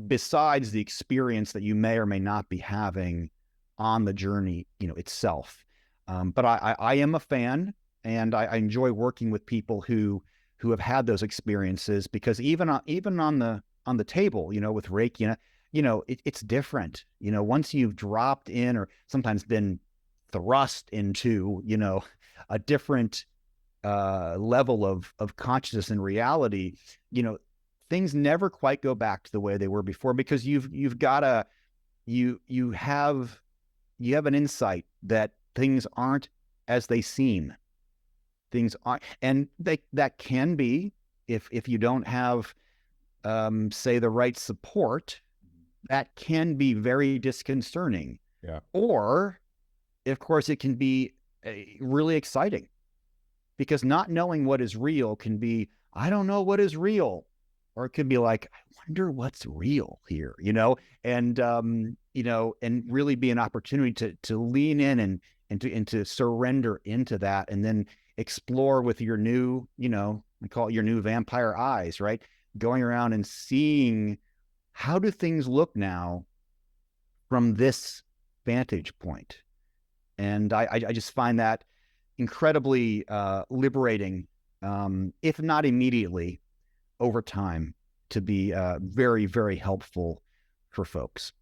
besides the experience that you may or may not be having on the journey itself. But I am a fan, and I enjoy working with people who have had those experiences, because even on the table, with Reiki, it's different. Once you've dropped in, or sometimes been thrust into, a different level of consciousness and reality, things never quite go back to the way they were before, because you have you have an insight that things aren't as they seem. Things aren't, and that can be, if you don't have, say, the right support, that can be very disconcerting. Yeah. Or, of course, it can be really exciting, because not knowing what is real can be, I don't know what is real. Or it could be like, I wonder what's real here, and, and really be an opportunity to lean in and to surrender into that, and then explore with your new, I call it your new vampire eyes, right? Going around and seeing, how do things look now from this vantage point? And I just find that incredibly liberating, if not immediately, over time, to be very, very helpful for folks.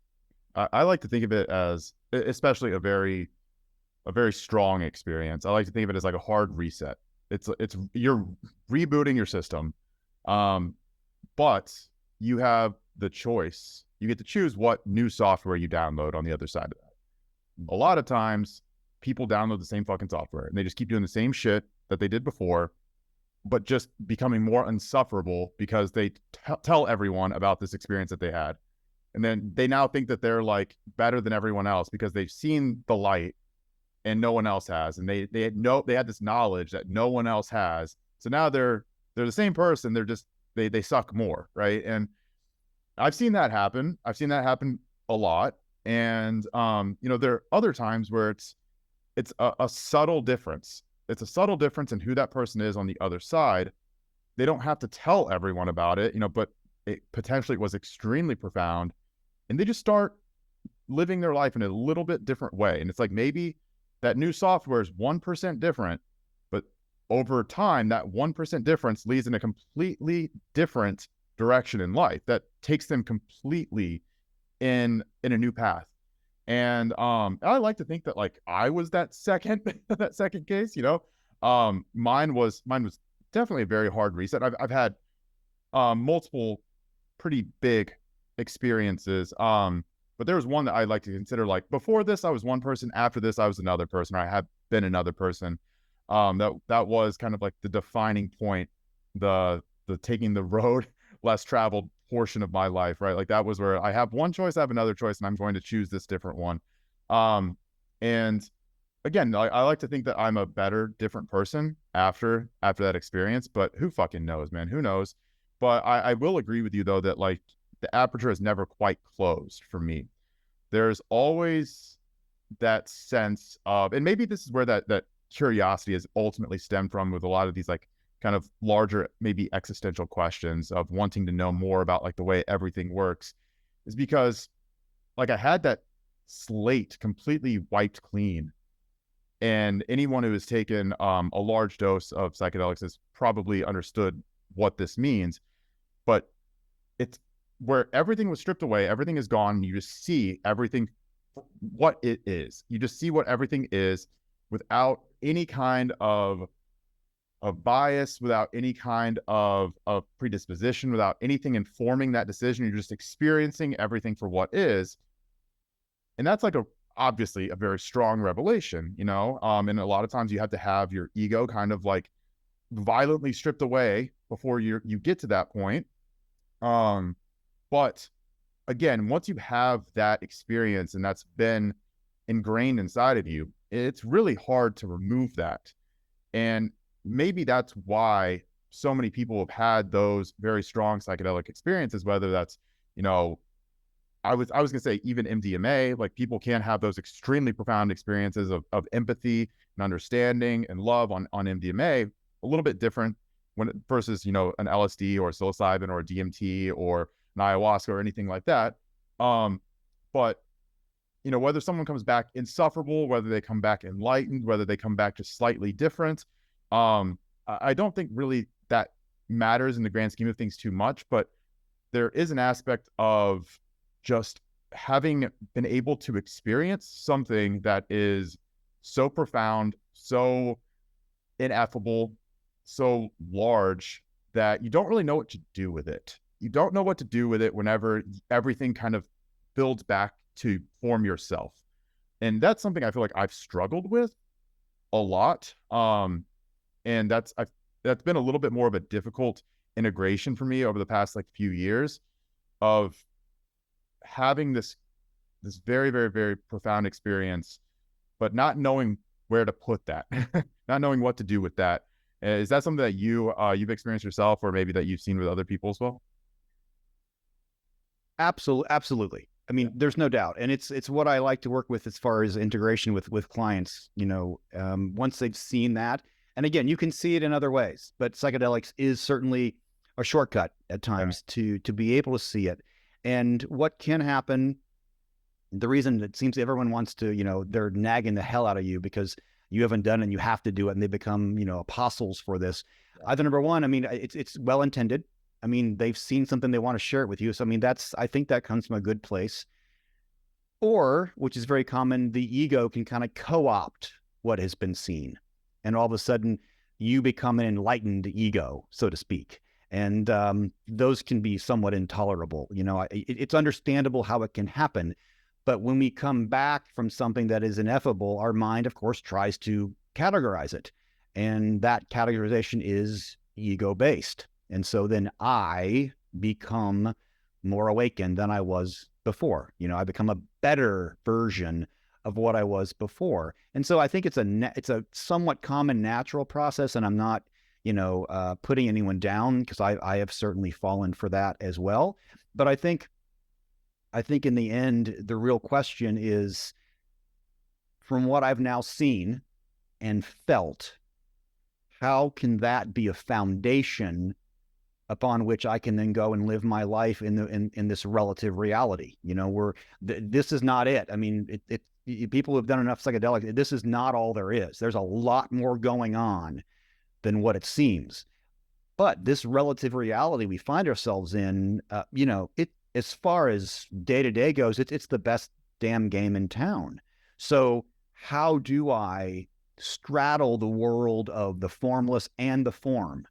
I like to think of it as, especially a very strong experience. I like to think of it as like a hard reset. It's you're rebooting your system, but you have the choice. You get to choose what new software you download on the other side of that. A lot of times, people download the same fucking software and they just keep doing the same shit that they did before, but just becoming more insufferable because they tell everyone about this experience that they had. And then they now think that they're like better than everyone else because they've seen the light and no one else has. And they had this knowledge that no one else has. So now they're the same person. They're just, they suck more. Right. And I've seen that happen. I've seen that happen a lot. And, there are other times where it's a subtle difference. It's a subtle difference in who that person is on the other side. They don't have to tell everyone about it, but it potentially was extremely profound. And they just start living their life in a little bit different way. And it's like, maybe that new software is 1% different, but over time, that 1% difference leads in a completely different direction in life that takes them completely in a new path. And I like to think that like I was that second that second case. Mine was definitely a very hard reset. I've had multiple pretty big experiences, but there was one that I like to consider, like, before this I was one person, after this I was another person, or I have been another person. That was kind of like the defining point, the taking the road less traveled portion of my life, right? Like, that was where I have one choice, I have another choice, and I'm going to choose this different one. And again, I like to think that I'm a better, different person after that experience, but who fucking knows, man? Who knows? But I will agree with you, though, that like the aperture is never quite closed for me. There's always that sense of, and maybe this is where that curiosity is ultimately stemmed from, with a lot of these like kind of larger, maybe existential questions of wanting to know more about like the way everything works, is because like I had that slate completely wiped clean. And anyone who has taken a large dose of psychedelics has probably understood what this means. But it's where everything was stripped away, everything is gone. You just see everything, what it is. You just see what everything is without any kind of bias, without any kind of predisposition, without anything informing that decision. You're just experiencing everything for what is. And that's like obviously a very strong revelation, and a lot of times you have to have your ego kind of like violently stripped away before you get to that point. But again, once you have that experience and that's been ingrained inside of you, it's really hard to remove that. And maybe that's why so many people have had those very strong psychedelic experiences, whether that's, I was going to say even MDMA, like people can have those extremely profound experiences of empathy and understanding and love on MDMA, a little bit different versus, an LSD or psilocybin or a DMT or an ayahuasca or anything like that. But, whether someone comes back insufferable, whether they come back enlightened, whether they come back just slightly different, I don't think really that matters in the grand scheme of things too much. But there is an aspect of just having been able to experience something that is so profound, so ineffable, so large, that you don't really know what to do with it. You don't know what to do with it whenever everything kind of builds back to form yourself. And that's something I feel like I've struggled with a lot. And that's been a little bit more of a difficult integration for me over the past like few years of having this very, very, very profound experience, but not knowing where to put that, not knowing what to do with that. Is that something that you've experienced yourself, or maybe that you've seen with other people as well? Absolutely. I mean, there's no doubt, and it's what I like to work with as far as integration with clients. Once they've seen that, and again, you can see it in other ways, but psychedelics is certainly a shortcut at times to be able to see it. And what can happen? The reason it seems everyone wants to, they're nagging the hell out of you because you haven't done it and you have to do it, and they become, apostles for this. Either number one, I mean, it's well intended. I mean, they've seen something, they want to share it with you. So, I mean, I think that comes from a good place. Or, which is very common, the ego can kind of co-opt what has been seen. And all of a sudden, you become an enlightened ego, so to speak. And those can be somewhat intolerable. It's understandable how it can happen. But when we come back from something that is ineffable, our mind, of course, tries to categorize it. And that categorization is ego-based. And so then I become more awakened than I was before. I become a better version of what I was before. And so I think it's a somewhat common natural process, and I'm not, putting anyone down, because I have certainly fallen for that as well. But I think in the end, the real question is, from what I've now seen and felt, how can that be a foundation upon which I can then go and live my life in this relative reality? This is not it. I mean, people who've done enough psychedelics, this is not all there is. There's a lot more going on than what it seems. But this relative reality we find ourselves in, as far as day to day goes, it's the best damn game in town. So how do I straddle the world of the formless and the form?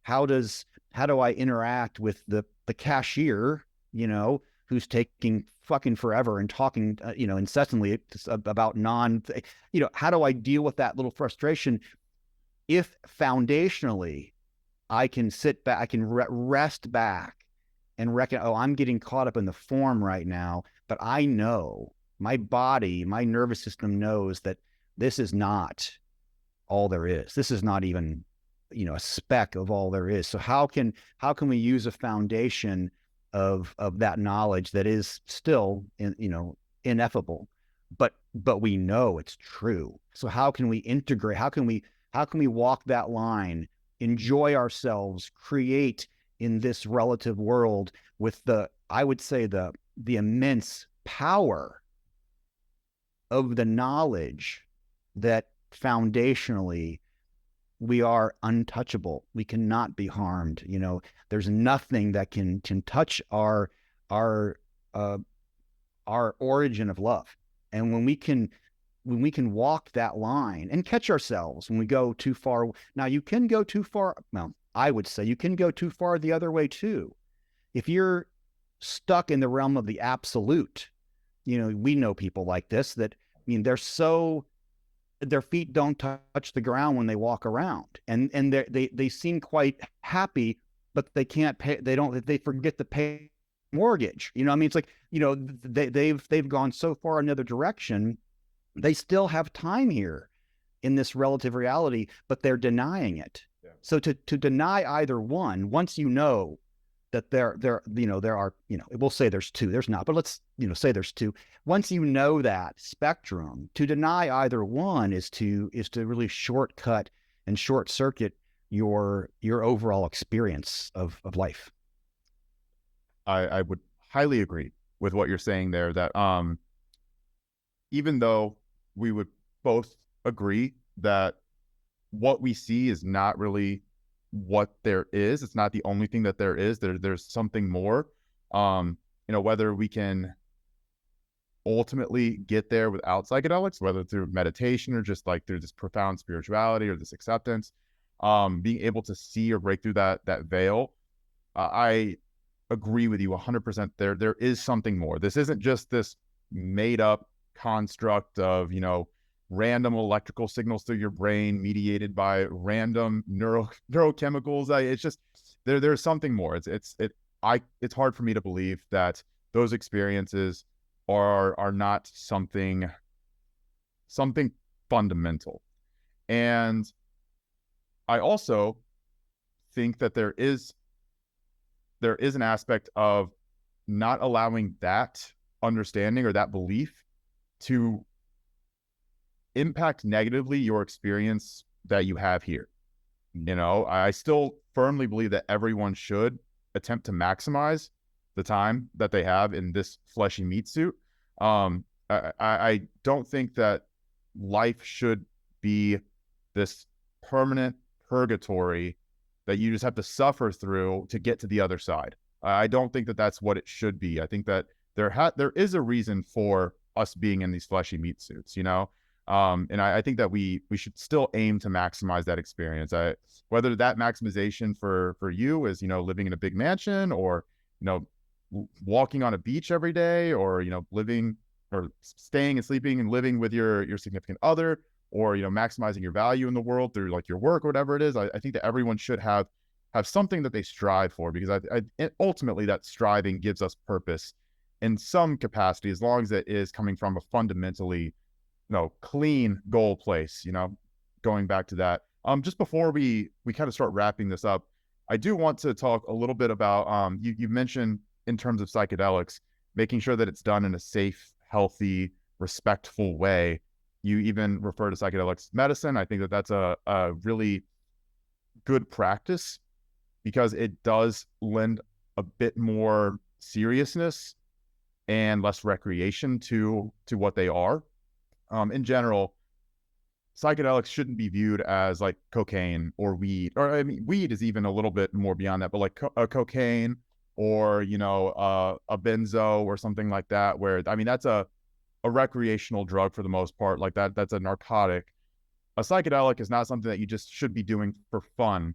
How do I interact with the cashier, who's taking fucking forever and talking, incessantly about how do I deal with that little frustration if foundationally I can sit back, I can rest back and reckon, oh, I'm getting caught up in the form right now, but I know my body, my nervous system knows that this is not all there is. This is not even, a speck of all there is. So how can we use a foundation of that knowledge that is still ineffable, but we know it's true. So how can we integrate? How can we walk that line, enjoy ourselves, create in this relative world with I would say the immense power of the knowledge that foundationally we are untouchable. We cannot be harmed. There's nothing that can touch our origin of love. And when we can walk that line and catch ourselves when we go too far. Now, you can go too far. Well, I would say you can go too far the other way too. If you're stuck in the realm of the absolute, we know people like this that, their feet don't touch the ground when they walk around, and they seem quite happy, but they can't pay. They forget to pay mortgage. It's like, they've gone so far another direction. They still have time here in this relative reality, but they're denying it. Yeah. So to deny either one, once that there are, we'll say there's two, there's not, but let's, say there's two. Once you know that spectrum, to deny either one is to really shortcut and short circuit your overall experience of life. I would highly agree with what you're saying there, that even though we would both agree that what we see is not really what there is, it's not the only thing that there is, there's something more, whether we can ultimately get there without psychedelics, whether through meditation or just like through this profound spirituality or this acceptance, being able to see or break through that veil. I agree with you 100%. There is something more. This isn't just this made up construct of, random electrical signals through your brain mediated by random neurochemicals. It's just there's something more. It's hard for me to believe that those experiences are not something fundamental. And I also think that there is an aspect of not allowing that understanding or that belief to impact negatively your experience that you have here. I still firmly believe that everyone should attempt to maximize the time that they have in this fleshy meat suit. I don't think that life should be this permanent purgatory that you just have to suffer through to get to the other side. I don't think that that's what it should be. I think that there is a reason for us being in these fleshy meat suits, and I think that we should still aim to maximize that experience. Whether that maximization for you is, living in a big mansion, or, walking on a beach every day, or, living or staying and sleeping and living with your significant other, or, maximizing your value in the world through like your work or whatever it is. I think that everyone should have something that they strive for, because ultimately that striving gives us purpose in some capacity, as long as it is coming from a fundamentally clean goal place. Going back to that, just before we kind of start wrapping this up, I do want to talk a little bit about you mentioned, in terms of psychedelics, making sure that it's done in a safe, healthy, respectful way. You even refer to psychedelics medicine. I think that that's a really good practice, because it does lend a bit more seriousness and less recreation to what they are. In general, psychedelics shouldn't be viewed as like cocaine or weed, or I mean, weed is even a little bit more beyond that, but like cocaine, or a benzo or something like that, where I mean that's a recreational drug for the most part. Like that's a narcotic. A psychedelic is not something that you just should be doing for fun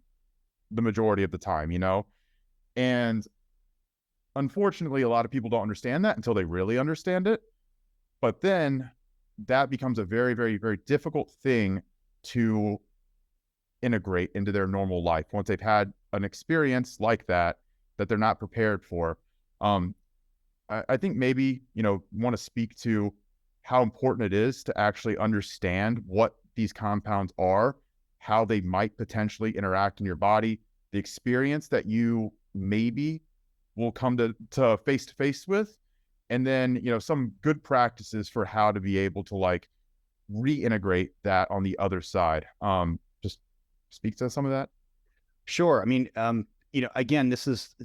the majority of the time, and unfortunately a lot of people don't understand that until they really understand it. But then that becomes a very, very, very difficult thing to integrate into their normal life once they've had an experience like that they're not prepared for. I think maybe, want to speak to how important it is to actually understand what these compounds are, how they might potentially interact in your body, the experience that you maybe will come to face with, and then, some good practices for how to be able to like reintegrate that on the other side. Just speak to some of that. Sure. I mean, again, it's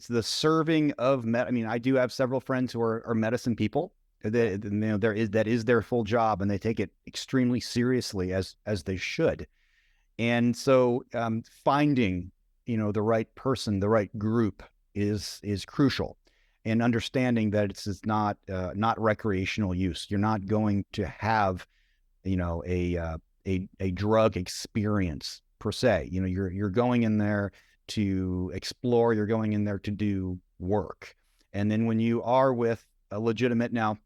the serving of I mean, I do have several friends who are medicine people. That is their full job, and they take it extremely seriously, as they should. And so, finding, the right person, the right group is crucial, and understanding that it's not recreational use. You're not going to have, a drug experience per se. You're going in there to explore. You're going in there to do work. And then when you are with a legitimate, now,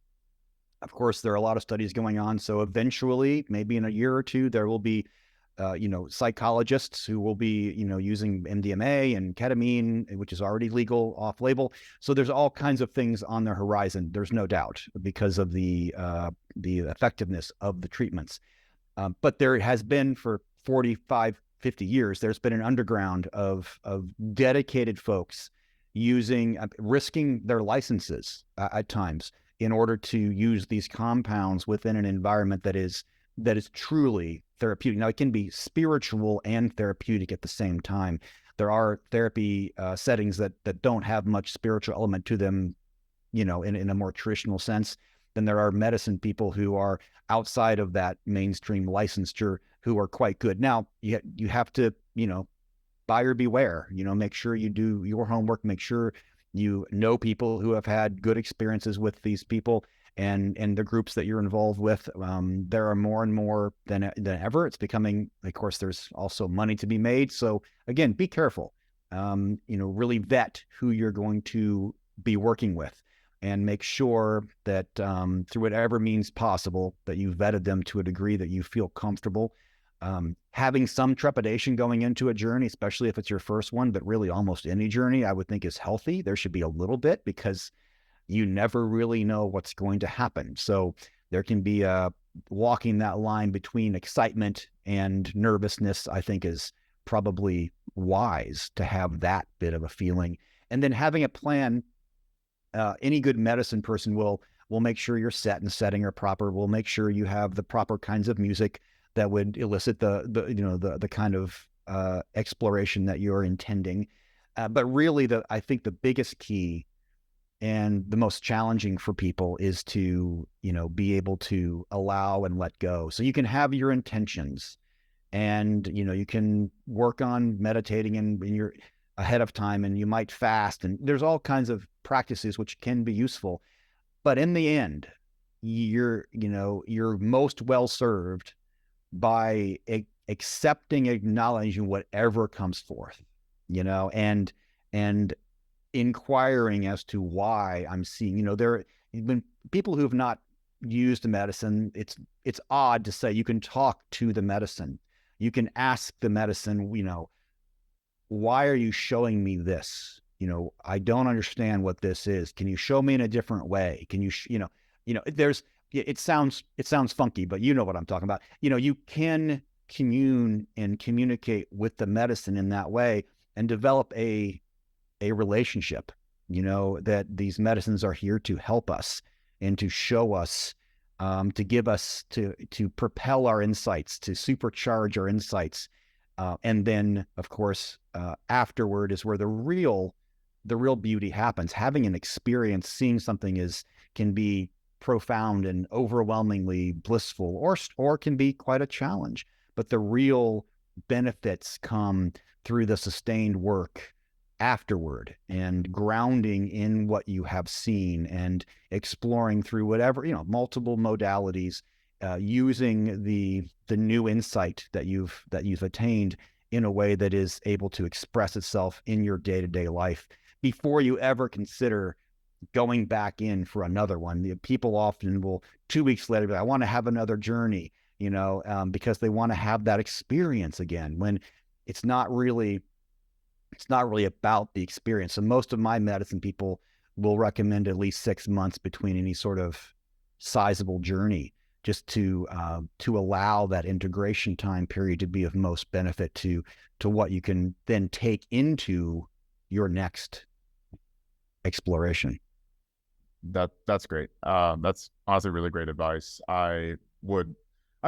of course, there are a lot of studies going on. So eventually, maybe in a year or two, there will be, psychologists who will be, using MDMA and ketamine, which is already legal off label. So there's all kinds of things on the horizon. There's no doubt, because of the effectiveness of the treatments. But there has been, for 45, 50 years, there's been an underground of dedicated folks risking their licenses at times in order to use these compounds within an environment that is truly therapeutic. Now, it can be spiritual and therapeutic at the same time. There are therapy settings that don't have much spiritual element to them, in a more traditional sense. Then there are medicine people who are outside of that mainstream licensure, who are quite good. Now, you have to, buyer beware. Make sure you do your homework. Make sure you know people who have had good experiences with these people, and the groups that you're involved with. There are more and more than ever. It's becoming, of course, there's also money to be made. So again, be careful. Really vet who you're going to be working with. and make sure that through whatever means possible that you vetted them to a degree that you feel comfortable. Having some trepidation going into a journey, especially if it's your first one, but really almost any journey I would think is healthy. There should be a little bit, because you never really know what's going to happen. So there can be a walking that line between excitement and nervousness, I think is probably wise to have that bit of a feeling. And then having a plan. Any good medicine person will make sure your set and setting are proper. Will make sure you have the proper kinds of music that would elicit the kind of exploration that you're intending. But really, I think the biggest key and the most challenging for people is to be able to allow and let go. So you can have your intentions, and you can work on meditating and your ahead of time, and you might fast, and there's all kinds of practices which can be useful. But in the end, you're most well served by accepting, acknowledging whatever comes forth, and inquiring as to why I'm seeing. There have been people who have not used the medicine. It's odd to say you can talk to the medicine. You can ask the medicine, why are you showing me this? I don't understand what this is. Can you show me in a different way? Can you, it sounds funky, but you know what I'm talking about. You can commune and communicate with the medicine in that way and develop a relationship, that these medicines are here to help us and to show us, to give us, to propel our insights, to supercharge our insights. And then, of course, afterward is where the real beauty happens. Having an experience, seeing something can be profound and overwhelmingly blissful, or can be quite a challenge. But the real benefits come through the sustained work afterward, and grounding in what you have seen, and exploring through whatever, multiple modalities, using the new insight that you've attained in a way that is able to express itself in your day-to-day life before you ever consider going back in for another one. The people often will 2 weeks later be like, I want to have another journey, because they want to have that experience again, when it's not really about the experience. So most of my medicine people will recommend at least 6 months between any sort of sizable journey, just to allow that integration time period to be of most benefit to what you can then take into your next exploration. That's great. That's honestly really great advice. I'm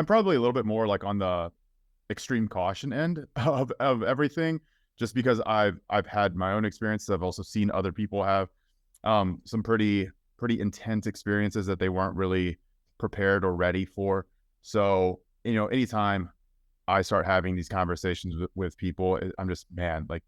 probably a little bit more like on the extreme caution end of everything, just because I've had my own experiences. I've also seen other people have some pretty intense experiences that they weren't really prepared or ready for. So, anytime I start having these conversations with people, I'm just, man, like,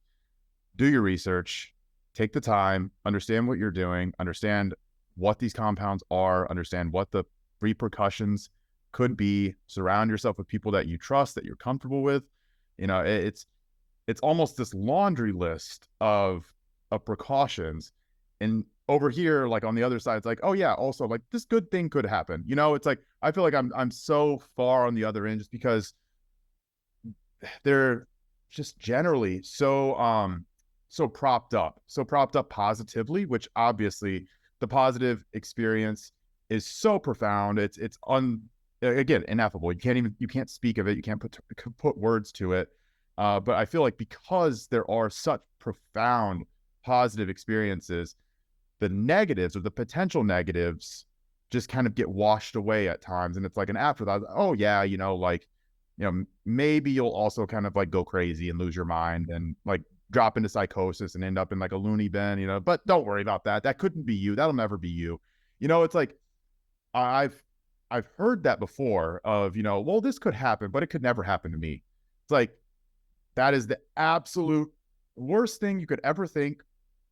do your research, take the time, understand what you're doing, understand what these compounds are, understand what the repercussions could be, surround yourself with people that you trust, that you're comfortable with. It's almost this laundry list of precautions. And over here, like on the other side, it's like, oh yeah, also like this good thing could happen. It's like, I feel like I'm so far on the other end, just because they're just generally so propped up positively, which obviously the positive experience is so profound. It's again, ineffable. You can't speak of it. You can't put words to it. But I feel like because there are such profound positive experiences, the negatives, or the potential negatives, just kind of get washed away at times. And it's like an afterthought. Oh yeah, maybe you'll also kind of like go crazy and lose your mind and like drop into psychosis and end up in like a loony bin, but don't worry about that. That couldn't be you. That'll never be you. It's like, I've heard that before of, well, this could happen, but it could never happen to me. It's like, that is the absolute worst thing you could ever think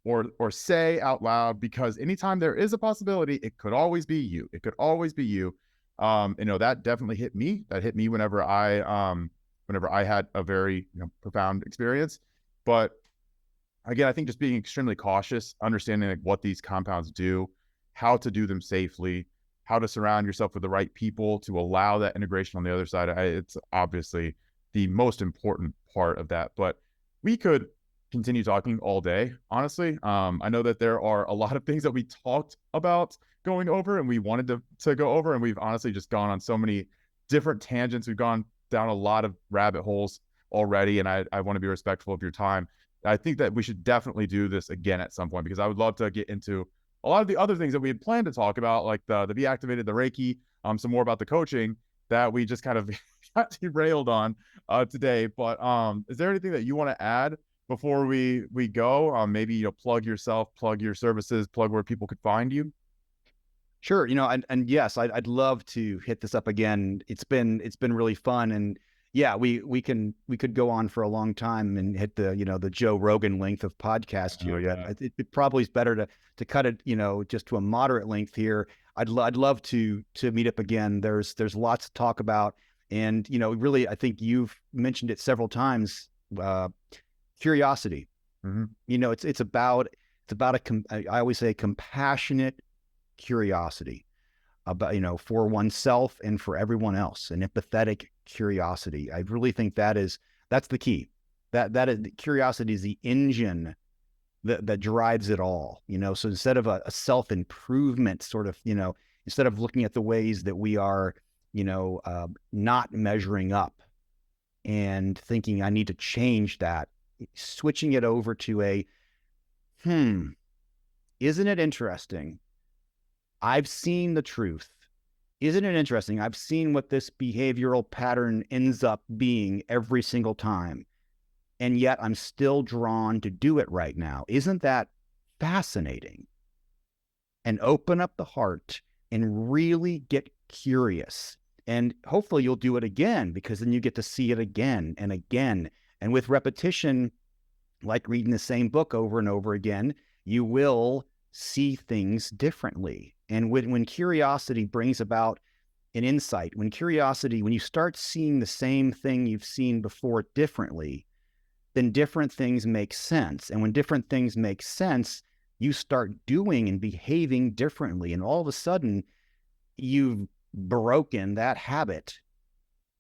or say out loud, because anytime there is a possibility, it could always be you. It could always be you. That definitely hit me. That hit me whenever I had a very profound experience. But again, I think just being extremely cautious, understanding like what these compounds do, how to do them safely, how to surround yourself with the right people to allow that integration on the other side. It's obviously the most important part of that. But we could continue talking all day, honestly. I know that there are a lot of things that we talked about going over and we wanted to go over, and we've honestly just gone on so many different tangents. We've gone down a lot of rabbit holes already, and I want to be respectful of your time. I think that we should definitely do this again at some point, because I would love to get into a lot of the other things that we had planned to talk about, like the be activated, the Reiki, some more about the coaching that we just kind of got derailed on today. But is there anything that you want to add before we go? Maybe, you know, plug yourself, plug your services, plug where people could find you. Sure. You know, and yes, I'd love to hit this up again. It's been really fun. And yeah, we could go on for a long time and hit the, you know, the Joe Rogan length of podcast Oh here. yeah. But it probably is better to cut it, you know, just to a moderate length here. I'd love to meet up again. There's lots to talk about. And, you know, really, I think you've mentioned it several times. Curiosity. Mm-hmm. You know, it's about I always say compassionate curiosity about, you know, for oneself and for everyone else, an empathetic curiosity. I really think that's the key. That is, curiosity is the engine that drives it all, you know. So instead of a self-improvement sort of, you know, instead of looking at the ways that we are, you know, not measuring up and thinking I need to change that, switching it over to a, isn't it interesting? I've seen the truth. Isn't it interesting? I've seen what this behavioral pattern ends up being every single time. And yet I'm still drawn to do it right now. Isn't that fascinating? And open up the heart and really get curious. And hopefully you'll do it again, because then you get to see it again and again. And with repetition, like reading the same book over and over again, you will see things differently. And when curiosity brings about an insight, when you start seeing the same thing you've seen before differently, then different things make sense. And when different things make sense, you start doing and behaving differently. And all of a sudden, you've broken that habit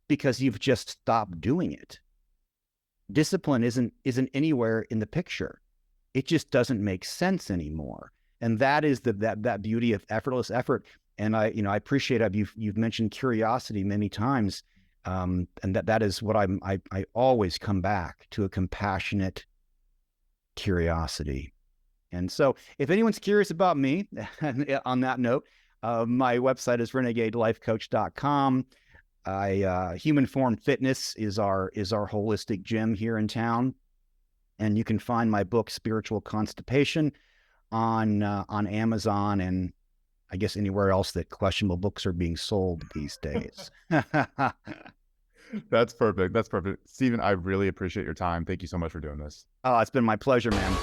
because you've just stopped doing it. Discipline isn't anywhere in the picture. It just doesn't make sense anymore. And that is that beauty of effortless effort. And I appreciate you've mentioned curiosity many times. And that is what I always come back to, a compassionate curiosity. And so if anyone's curious about me, on that note, my website is renegadelifecoach.com. Human Form Fitness is our holistic gym here in town. And you can find my book, Spiritual Constipation, on Amazon, and I guess anywhere else that questionable books are being sold these days. That's perfect. That's perfect. Stephen, I really appreciate your time. Thank you so much for doing this. Oh, it's been my pleasure, man.